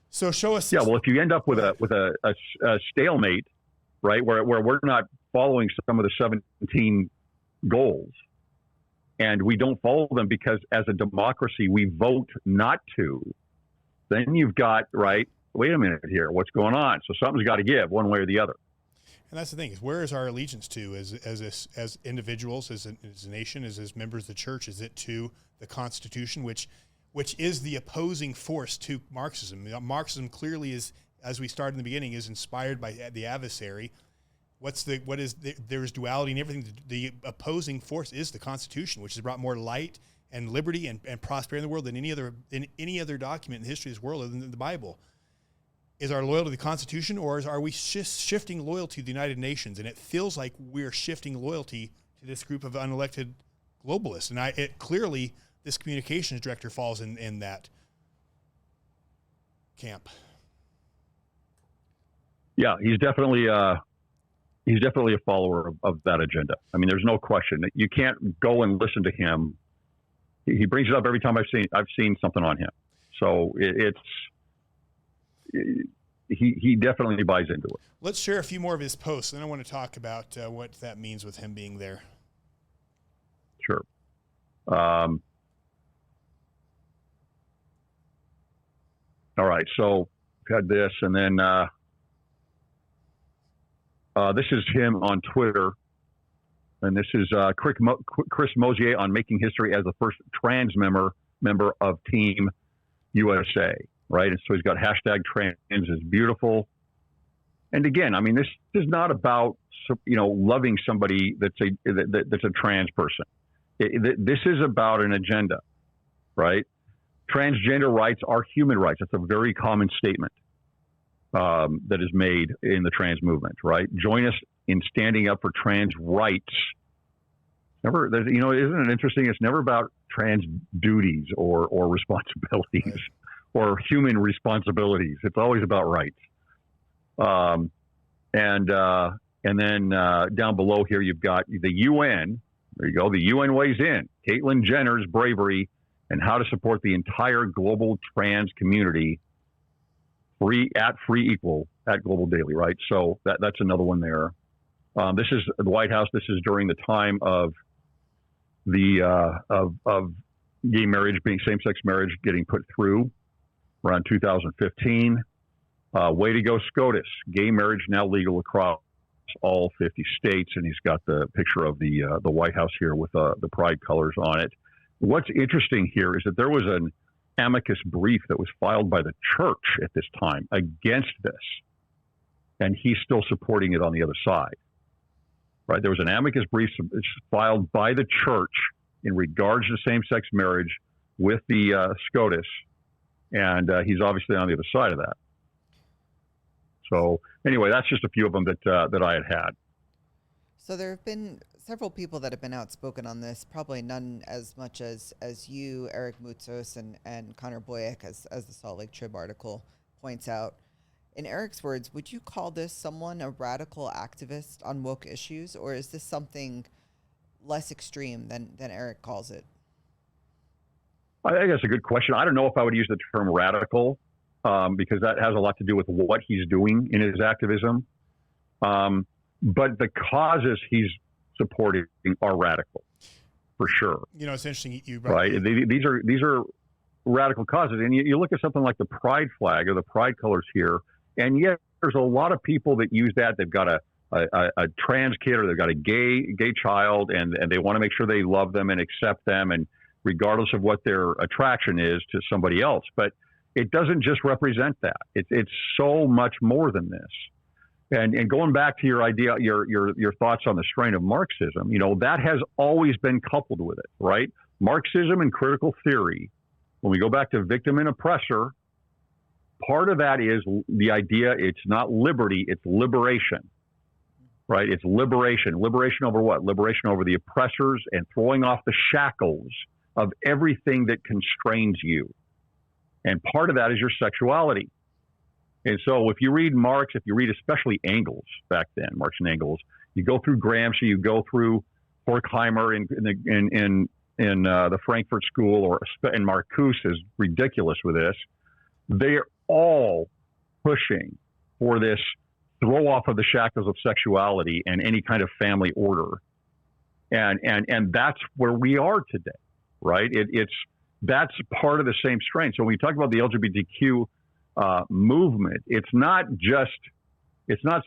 So show us. Yeah, well, if you end up with a stalemate, right, where we're not following some of the 17 goals, and we don't follow them because as a democracy we vote not to, then you've got, right, wait a minute here, what's going on? So something's got to give one way or the other. And that's the thing, is where is our allegiance to as individuals, as a nation, as members of the church? Is it to the Constitution, which is the opposing force to Marxism? Marxism clearly is, as we started in the beginning, is inspired by the adversary. There's duality in everything. The opposing force is the Constitution, which has brought more light and liberty and prosperity in the world than any other document in the history of this world other than the Bible. Is our loyalty to the Constitution, or are we shifting loyalty to the United Nations? And it feels like we're shifting loyalty to this group of unelected globalists. And clearly, this communications director falls in that camp. Yeah, he's definitely he's definitely a follower of that agenda. I mean, there's no question. You can't go and listen to him. He brings it up every time I've seen something on him. So he definitely buys into it. Let's share a few more of his posts, and I want to talk about what that means with him being there. Sure. All right. So we've had this, and then this is him on Twitter. And this is Chris Mosier on making history as the first trans member of Team USA, right? And so he's got hashtag trans is beautiful. And again, I mean, this is not about, loving somebody that's a trans person. This is about an agenda, right? Transgender rights are human rights. That's a very common statement that is made in the trans movement, right? Join us in standing up for trans rights. Isn't it interesting? It's never about trans duties or responsibilities or human responsibilities. It's always about rights. And then down below here, you've got the UN. There you go. The UN weighs in. Caitlyn Jenner's bravery and how to support the entire global trans community. Free Equal at Global Daily, right? So that's another one there. This is the White House. This is during the time of the of gay marriage being same-sex marriage getting put through around 2015. Way to go, SCOTUS. Gay marriage now legal across all 50 states, and he's got the picture of the White House here with the pride colors on it. What's interesting here is that there was an amicus brief that was filed by the church at this time against this, and he's still supporting it on the other side. Right? There was an amicus brief filed by the church in regards to same-sex marriage with the SCOTUS, and he's obviously on the other side of that. So anyway, that's just a few of them that I had. So there have been several people that have been outspoken on this, probably none as much as you, Eric Moutsos, and Connor Boyack, as the Salt Lake Trib article points out. In Eric's words, would you call this someone a radical activist on woke issues, or is this something less extreme than Eric calls it? I think that's a good question. I don't know if I would use the term radical because that has a lot to do with what he's doing in his activism. But the causes he's supporting are radical, for sure. It's interesting. Right? These are radical causes. And you look at something like the pride flag or the pride colors here, and yet there's a lot of people that use that. They've got a trans kid or they've got a gay child, and they want to make sure they love them and accept them, and regardless of what their attraction is to somebody else. But it doesn't just represent that. It's so much more than this. And going back to your idea, your thoughts on the strain of Marxism, that has always been coupled with it, right? Marxism and critical theory, when we go back to victim and oppressor, part of that is the idea it's not liberty, it's liberation, right? It's liberation. Liberation over what? Liberation over the oppressors and throwing off the shackles of everything that constrains you. And part of that is your sexuality. And so if you read Marx, if you read especially Engels back then, Marx and Engels, you go through Gramsci, you go through Horkheimer in the Frankfurt School, and Marcuse is ridiculous with this. They're all pushing for this throw off of the shackles of sexuality and any kind of family order. And that's where we are today, right? That's part of the same strain. So when we talk about the LGBTQ movement, it's not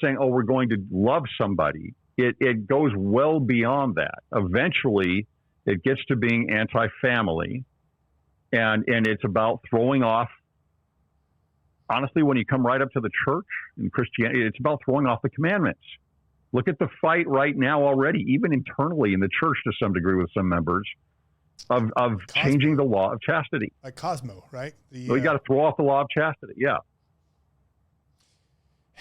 saying, oh, we're going to love somebody. It goes well beyond that. Eventually, it gets to being anti-family, and it's about throwing off. Honestly, when you come right up to the church and Christianity, it's about throwing off the commandments. Look at the fight right now already, even internally in the church to some degree with some members, of changing the law of chastity. Like Cosmo, right? We got to throw off the law of chastity. Yeah.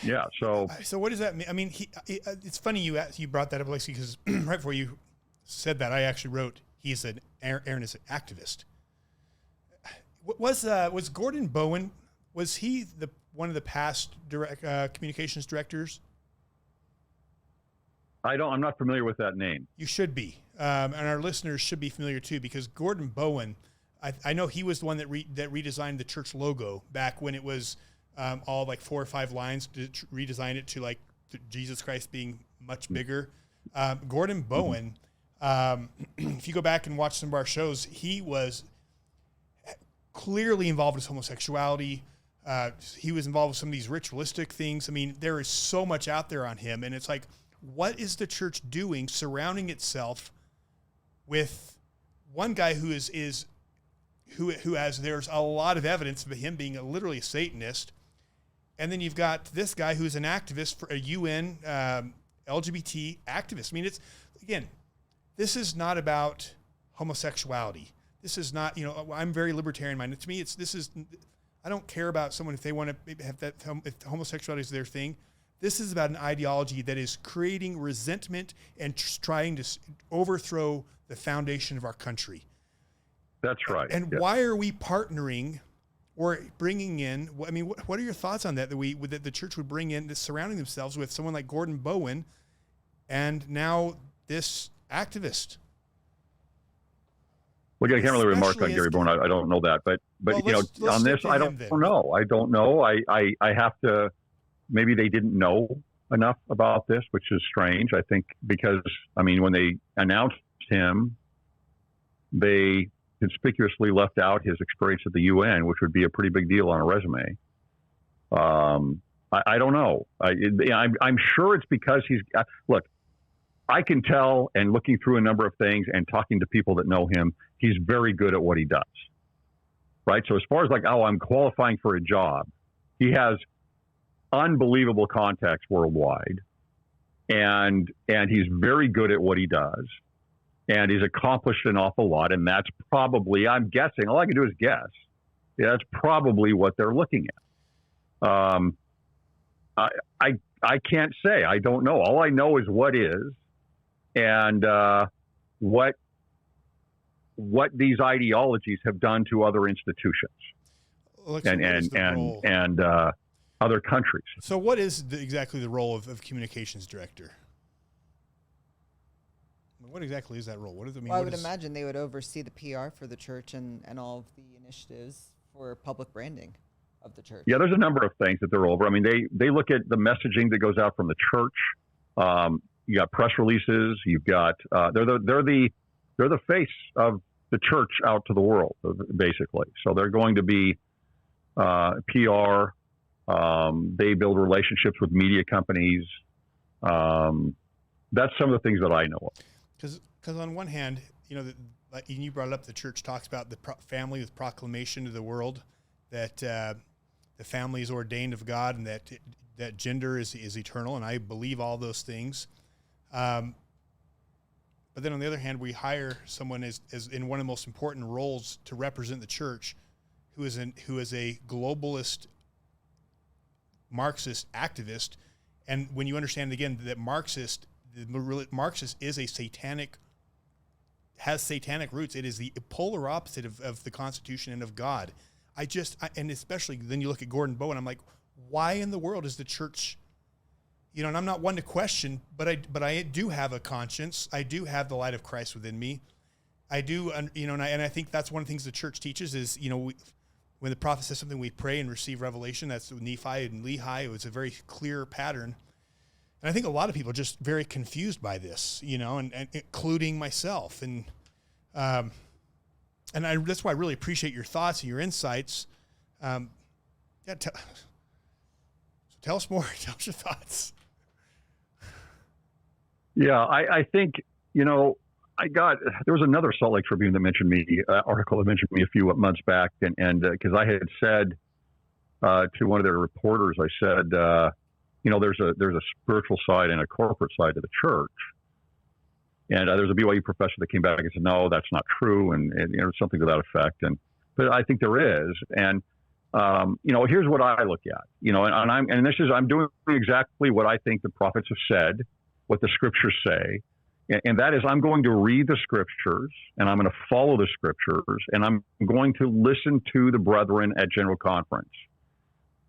Yeah. So what does that mean? I mean, it's funny you brought that up, Alexi, because right before you said that, I actually wrote Aaron is an activist. Was Gordon Bowen? Was he one of the past communications directors? I'm not familiar with that name. You should be, and our listeners should be familiar too, because Gordon Bowen, I know he was the one that redesigned the church logo back when it was all like 4 or 5 lines, to redesign it to like Jesus Christ being much bigger. Gordon Bowen, if you go back and watch some of our shows, he was clearly involved with homosexuality. He was involved with some of these ritualistic things. I mean, there is so much out there on him, and it's like, what is the church doing surrounding itself with one guy who has there's a lot of evidence of him being literally a Satanist, and then you've got this guy who's an activist for a UN LGBT activist. I mean, this is not about homosexuality. This is not, I'm very libertarian minded. To me, I don't care about someone if they want to have that, if homosexuality is their thing. This is about an ideology that is creating resentment and trying to overthrow the foundation of our country. That's right. And why are we partnering or bringing in? I mean, what are your thoughts on that? That the church would bring in, surrounding themselves with someone like Gordon Bowen, and now this activist. Well, I can't really remark on Gary Bowen. I don't know that, but let's on this, I don't know. I don't know. I have to. Maybe they didn't know enough about this, which is strange. I think because, when they announced him, they conspicuously left out his experience at the UN, which would be a pretty big deal on a resume. I don't know. I'm sure it's because look, I can tell, and looking through a number of things and talking to people that know him, he's very good at what he does. Right? So as far as I'm qualifying for a job, he has unbelievable contacts worldwide, and he's very good at what he does, and he's accomplished an awful lot, and that's probably, I'm guessing, all I can do is guess, that's probably what they're looking at. I can't say. I don't know. All I know is what is, and what these ideologies have done to other institutions and other countries. So what is exactly the role of communications director? What exactly is that role? What does it mean? Well, I would imagine they would oversee the PR for the church and all of the initiatives for public branding of the church. Yeah, there's a number of things that they're over. They look at the messaging that goes out from the church. You got press releases. You've got they're the face of the church out to the world, basically. So they're going to be PR. They build relationships with media companies. That's some of the things that I know of. Because on one hand, you brought it up, the church talks about the family with proclamation to the world, that the family is ordained of God, and that gender is eternal, and I believe all those things. But then on the other hand, we hire someone as in one of the most important roles to represent the church, who is a globalist, Marxist activist. And when you understand again that Marxist is has satanic roots. It is the polar opposite of the Constitution and of God. And especially then you look at Gordon Bowen, I'm like, why in the world is the church, and I'm not one to question, but I do have a conscience. I do have the light of Christ within me. I do, and I think that's one of the things the church teaches is, when the prophet says something, we pray and receive revelation. That's Nephi and Lehi. It was a very clear pattern. And I think a lot of people are just very confused by this, and including myself. And that's why I really appreciate your thoughts and your insights. Tell us more. Tell us your thoughts. Yeah, I think, there was another Salt Lake Tribune that mentioned me, article that mentioned me a few months back. And because I had said to one of their reporters, I said, there's a spiritual side and a corporate side to the church. And there's a BYU professor that came back and said, no, that's not true. And something to that effect. But I think there is. And, here's what I look at, I'm doing exactly what I think the prophets have said, what the scriptures say. And that is, I'm going to read the scriptures, and I'm going to follow the scriptures, and I'm going to listen to the brethren at General Conference.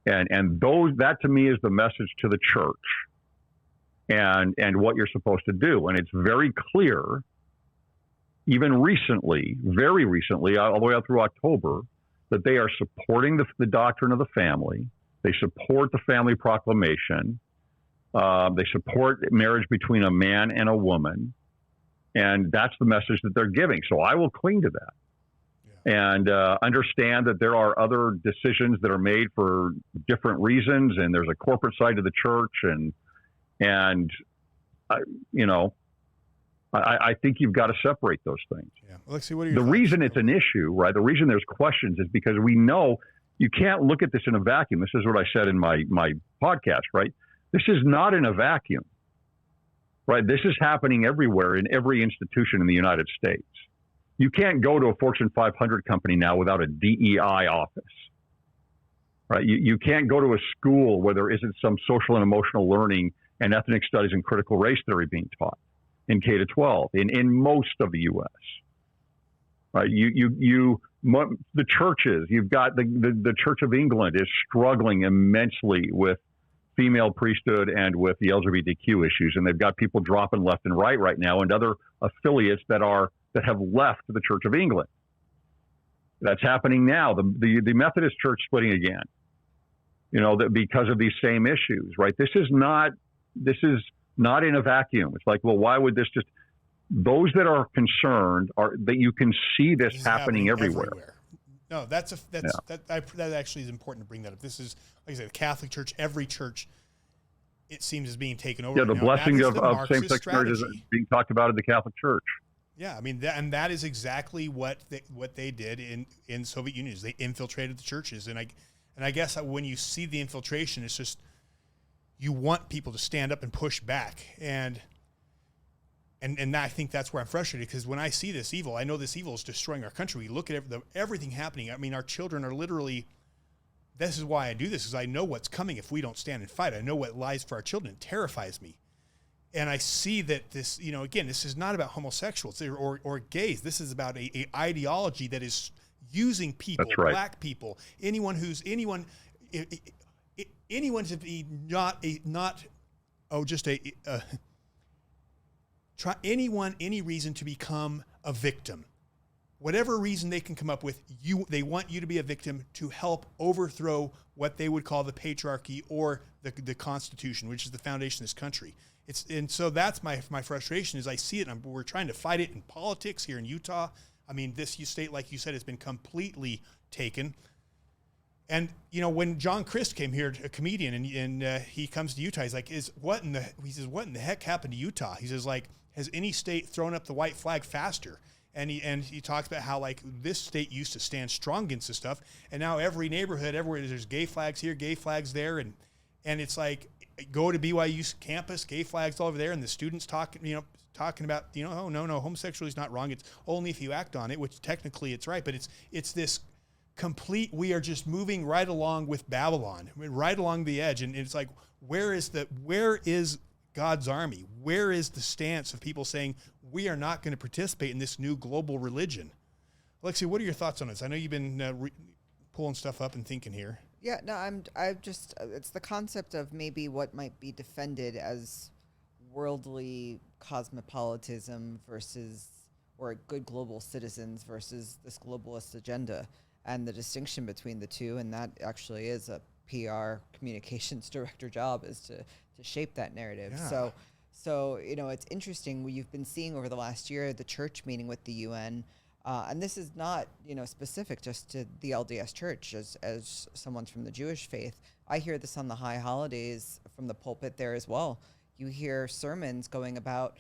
And that to me is the message to the church. and what you're supposed to do. And it's very clear, even recently, very recently, all the way up through October, that they are supporting the doctrine of the family. They support the family proclamation. They support marriage between a man and a woman. And that's the message that they're giving. So I will cling to that. And understand that there are other decisions that are made for different reasons, and there's a corporate side to the church, and I think you've got to separate those things. Yeah, Alexi, what are your the thoughts? reason it's an issue, right? The reason there's questions is because we know you can't look at this in a vacuum. This is what I said in my podcast, right? This is not in a vacuum, right? This is happening everywhere in every institution in the United States. You can't go to a Fortune 500 company now without a DEI office, right? You can't go to a school where there isn't some social and emotional learning and ethnic studies and critical race theory being taught in K to 12 in most of the U.S. Right? The churches. You've got the Church of England is struggling immensely with female priesthood and with the LGBTQ issues, and they've got people dropping left and right now, and other affiliates that have left the Church of England. That's happening now. The Methodist Church splitting again, that because of these same issues, right? This is not in a vacuum. It's like, well, why would this just? Those that are concerned are that you can see this happening everywhere. No, that actually is important to bring that up. This is, like I said, the Catholic Church, every church, it seems is being taken over. Yeah, the blessing of same-sex marriage is being talked about in the Catholic Church. Yeah, I mean, that is exactly what they did in Soviet Union. Is they infiltrated the churches, and I guess when you see the infiltration, it's just you want people to stand up and push back, and I think that's where I'm frustrated, because when I see this evil, I know this evil is destroying our country. We look at everything happening. I mean, our children are literally. This is why I do this, is I know what's coming if we don't stand and fight. I know what lies for our children. It terrifies me. And I see that this, again, this is not about homosexuals or gays. This is about a ideology that is using people, That's right. Black people, anyone to be any reason to become a victim. Whatever reason they can come up with, they want you to be a victim to help overthrow what they would call the patriarchy or the Constitution, which is the foundation of this country. And so that's my frustration, is I see it, and we're trying to fight it in politics here in Utah. I mean, this state, like you said, has been completely taken. And when John Christ came here, a comedian, and he comes to Utah, he's like, what in the heck happened to Utah? He says, like, has any state thrown up the white flag faster? And he talks about how, like, this state used to stand strong against this stuff, and now every neighborhood, everywhere, there's gay flags here, gay flags there, and it's like, go to BYU's campus, gay flags all over there, and the students talking about, oh no, homosexuality is not wrong. It's only if you act on it, which technically it's right, but it's this complete. We are just moving right along with Babylon, right along the edge, and it's like, where is God's army? Where is the stance of people saying we are not going to participate in this new global religion? Alexi, what are your thoughts on this? I know you've been pulling stuff up and thinking here. Yeah, no, I just, it's the concept of maybe what might be defended as worldly cosmopolitanism or good global citizens versus this globalist agenda, and the distinction between the two. And that actually is a PR communications director job, is to shape that narrative. Yeah. So it's interesting. You've been seeing over the last year the church meeting with the UN. And this is not, specific just to the LDS Church. As someone from the Jewish faith, I hear this on the high holidays from the pulpit there as well. You hear sermons going about,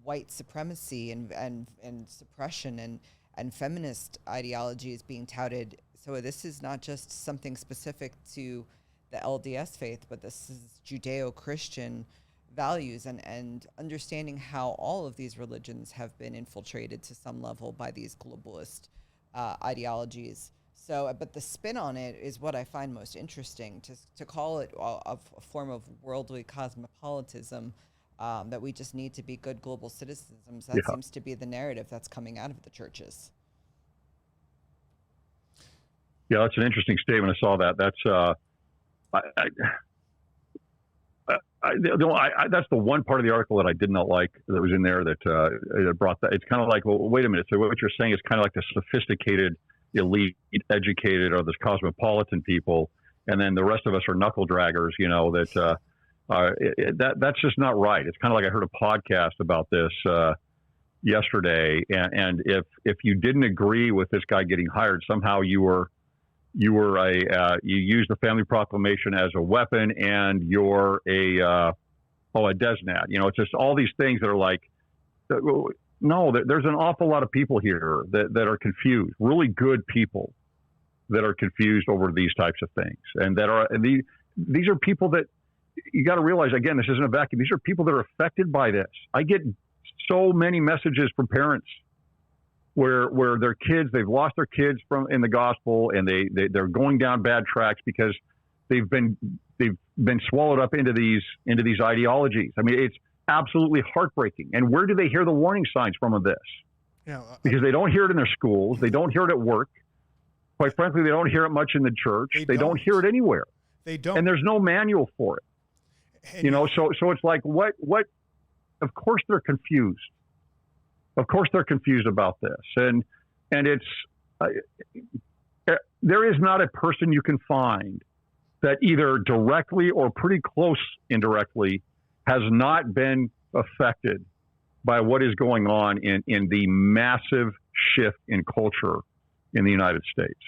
white supremacy and suppression and feminist ideologies being touted. So this is not just something specific to the LDS faith, but this is Judeo-Christian values and understanding how all of these religions have been infiltrated to some level by these globalist ideologies. So, but the spin on it is what I find most interesting, to call it a form of worldly cosmopolitanism, that we just need to be good global citizens. That seems to be the narrative that's coming out of the churches. Yeah, that's an interesting statement. I saw that. That's That's the one part of the article that I did not like that was in there that it brought that. It's kind of like, well, wait a minute. So what you're saying is kind of like the sophisticated, elite, educated, or the cosmopolitan people, and then the rest of us are knuckle-draggers. That's just not right. It's kind of like I heard a podcast about this yesterday, and if you didn't agree with this guy getting hired, somehow you used the family proclamation as a weapon, and you're a DesNat. It's just all these things that are like, no, there's an awful lot of people here that are confused, really good people that are confused over these types of things, and these are people that you got to realize, again, this isn't a vacuum. These are people that are affected by this. I get so many messages from parents where their kids, they've lost their kids in the gospel, and they're going down bad tracks because they've been swallowed up into these ideologies. I mean, it's absolutely heartbreaking. And where do they hear the warning signs from this? Because they don't hear it in their schools, they don't hear it at work. Quite frankly, they don't hear it much in the church. They don't hear it anywhere. They don't. And there's no manual for it. So it's like, what? Of course they're confused. Of course they're confused about this, and it's there is not a person you can find that either directly or pretty close indirectly has not been affected by what is going on in the massive shift in culture in the United States.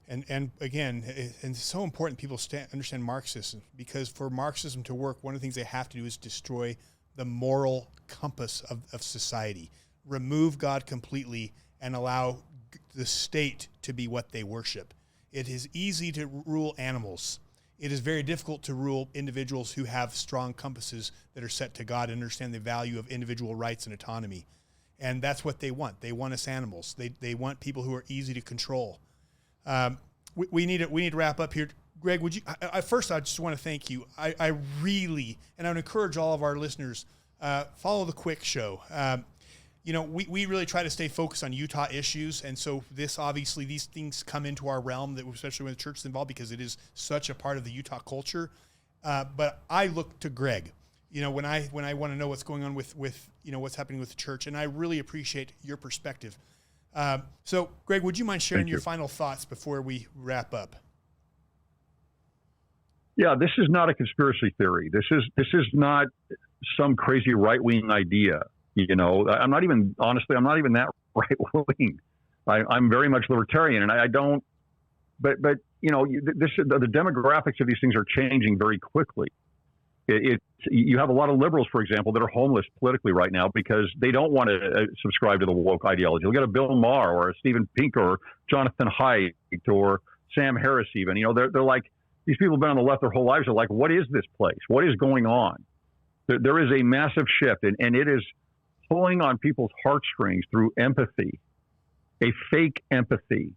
And again, it's so important people understand Marxism, because for Marxism to work, one of the things they have to do is destroy the moral compass of society, remove God completely, and allow the state to be what they worship. It is easy to rule animals. It is very difficult to rule individuals who have strong compasses that are set to God and understand the value of individual rights and autonomy. And that's what they want. They want us animals. They want people who are easy to control. We need to wrap up here. Greg, would you? First, I just want to thank you. I really, and I would encourage all of our listeners, follow the Quick Show. We really try to stay focused on Utah issues, and so these things come into our realm, that especially when the church is involved, because it is such a part of the Utah culture. But I look to Greg, when I want to know what's going on with what's happening with the church, and I really appreciate your perspective. So, Greg, would you mind sharing your final thoughts before we wrap up? Yeah, this is not a conspiracy theory. This is not some crazy right-wing idea. I'm not even that right-wing. I'm very much libertarian, and I don't. But the demographics of these things are changing very quickly. You have a lot of liberals, for example, that are homeless politically right now because they don't want to subscribe to the woke ideology. Look at a Bill Maher or a Steven Pinker or Jonathan Haidt or Sam Harris even. They're like, these people have been on the left their whole lives. They're like, what is this place? What is going on? There is a massive shift, and it is pulling on people's heartstrings through empathy, a fake empathy,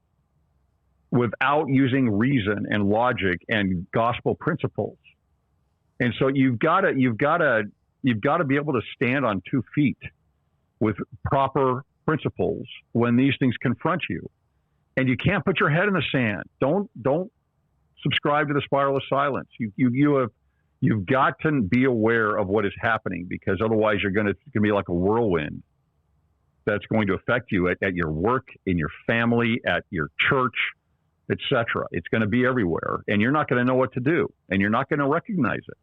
without using reason and logic and gospel principles. And so you've got to be able to stand on 2 feet with proper principles when these things confront you. And you can't put your head in the sand. Don't subscribe to the spiral of silence. You've got to be aware of what is happening, because otherwise it's going to be like a whirlwind that's going to affect you at your work, in your family, at your church, etc. It's going to be everywhere, and you're not going to know what to do, and you're not going to recognize it.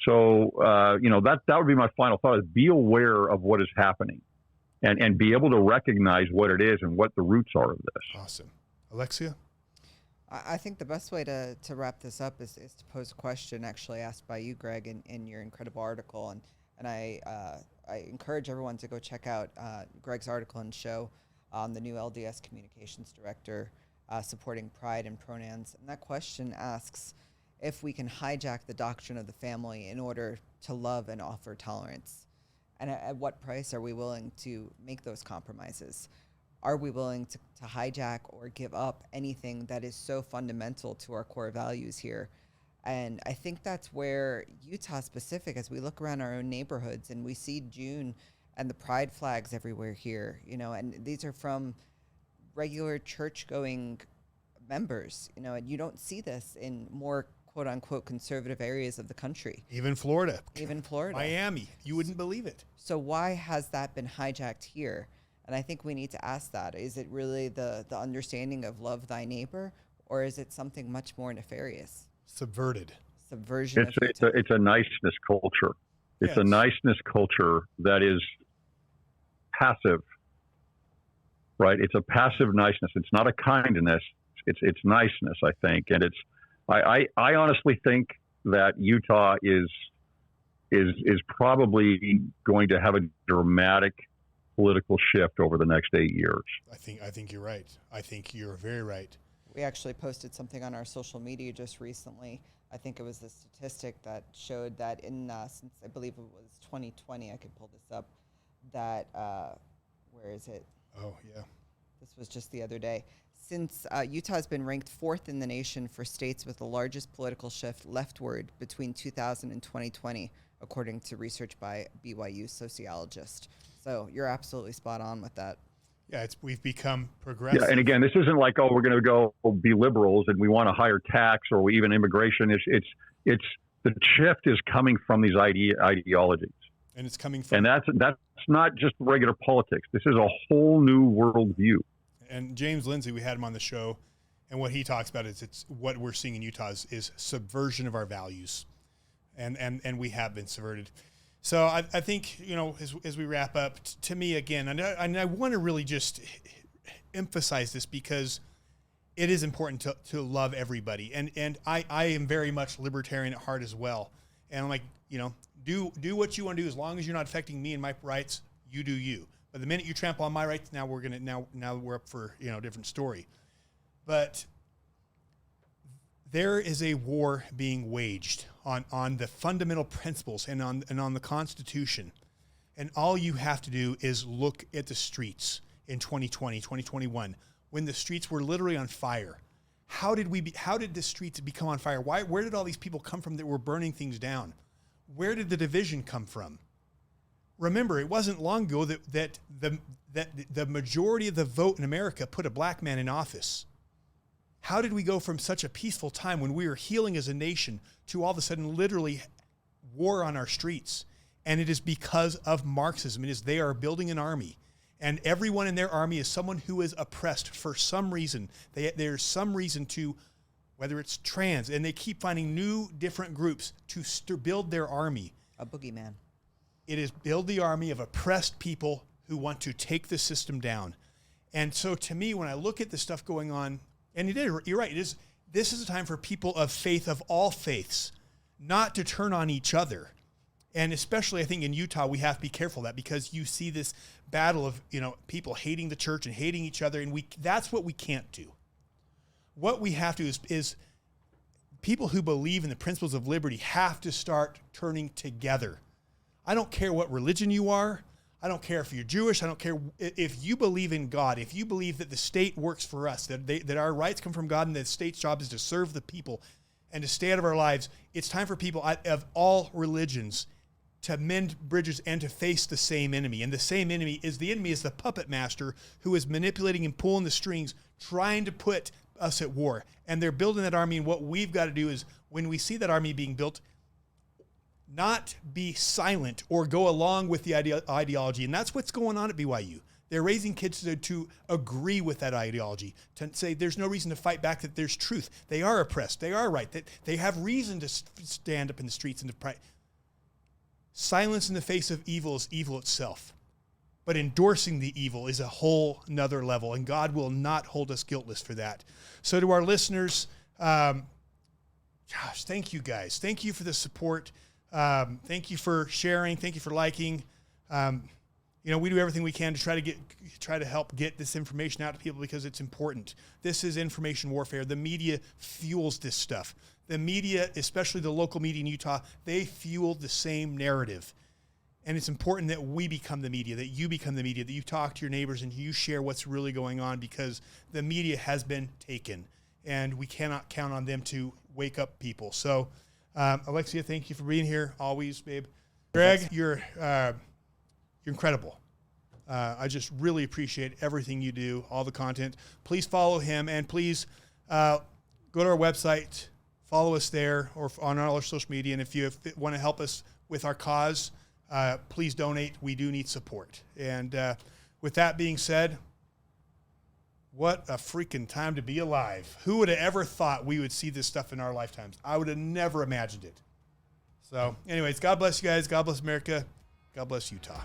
So, that would be my final thought, is be aware of what is happening and be able to recognize what it is and what the roots are of this. Awesome. Alexia? I think the best way to wrap this up is to pose a question actually asked by you, Greg, in your incredible article. And I encourage everyone to go check out Greg's article and show on the new LDS Communications Director supporting pride and pronouns. And that question asks if we can hijack the doctrine of the family in order to love and offer tolerance. And at what price are we willing to make those compromises? Are we willing to hijack or give up anything that is so fundamental to our core values here? And I think that's where Utah specific, as we look around our own neighborhoods and we see June and the pride flags everywhere here, and these are from regular church-going members, and you don't see this in more quote unquote conservative areas of the country. Even Florida. Even Florida. Miami. You wouldn't believe it. So why has that been hijacked here? And I think we need to ask that. Is it really the understanding of love thy neighbor, or is it something much more nefarious? Subverted. Subversion. It's a niceness culture. It's a niceness culture that is passive, right? It's a passive niceness. It's not a kindness. It's niceness, I think. And I honestly think that Utah is probably going to have a dramatic political shift over the next 8 years. I think you're right. I think you're very right. We actually posted something on our social media just recently. I think it was a statistic that showed that since I believe it was 2020, I could pull this up, that, where is it? Oh, yeah. This was just the other day. Since Utah has been ranked 4th in the nation for states with the largest political shift leftward between 2000 and 2020, according to research by BYU sociologist. So you're absolutely spot on with that. Yeah, we've become progressive. Yeah, and again, this isn't like, we're going to go be liberals and we want a higher tax or even immigration. It's the shift is coming from these ideologies, and it's coming from, and that's not just regular politics. This is a whole new worldview. And James Lindsay, we had him on the show, and what he talks about is it's what we're seeing in Utah is subversion of our values, and we have been subverted. So I think, as we wrap up, to me again, and I want to really just emphasize this because it is important to love everybody, and I am very much libertarian at heart as well. And I'm like, do what you want to do as long as you're not affecting me and my rights. You do you. But the minute you trample on my rights, now we're up for a different story. But there is a war being waged on the fundamental principles and on the Constitution. And all you have to do is look at the streets in 2020, 2021, when the streets were literally on fire. How did the streets become on fire? Where did all these people come from that were burning things down? Where did the division come from? Remember, it wasn't long ago that the majority of the vote in America put a black man in office. How did we go from such a peaceful time when we were healing as a nation to all of a sudden literally war on our streets? And it is because of Marxism. It is they are building an army, and everyone in their army is someone who is oppressed for some reason. There's some reason to, whether it's trans, and they keep finding new different groups to build their army. A boogeyman. It is build the army of oppressed people who want to take the system down. And so to me, when I look at the stuff going on, and you're right, this is a time for people of faith, of all faiths, not to turn on each other. And especially, I think in Utah, we have to be careful of that, because you see this battle of, people hating the church and hating each other. And that's what we can't do. What we have to is people who believe in the principles of liberty have to start turning together. I don't care what religion you are. I don't care if you're Jewish. I don't care if you believe in God. If you believe that the state works for us, that our rights come from God, and that the state's job is to serve the people and to stay out of our lives, it's time for people of all religions to mend bridges and to face the same enemy. And the same enemy is the puppet master who is manipulating and pulling the strings, trying to put us at war. And they're building that army. And what we've got to do is, when we see that army being built, not be silent or go along with the ideology. And that's what's going on at BYU. They're raising kids to agree with that ideology, to say there's no reason to fight back, that there's truth. They are oppressed. They are right. That they have reason to stand up in the streets and to silence in the face of evil is evil itself. But endorsing the evil is a whole nother level, and God will not hold us guiltless for that. So to our listeners, thank you guys. Thank you for the support. Thank you for sharing. Thank you for liking. We do everything we can to try to help get this information out to people, because it's important. This is information warfare. The media fuels this stuff. The media, especially the local media in Utah, they fuel the same narrative. And it's important that we become the media, that you become the media, that you talk to your neighbors and you share what's really going on, because the media has been taken and we cannot count on them to wake up people. So, Alexia, thank you for being here. Always, babe. Greg, you're incredible. I just really appreciate everything you do, all the content. Please follow him, and please go to our website, follow us there or on all our social media. And if you want to help us with our cause, please donate. We do need support. And with that being said, what a freaking time to be alive. Who would have ever thought we would see this stuff in our lifetimes? I would have never imagined it. So anyways, God bless you guys. God bless America. God bless Utah.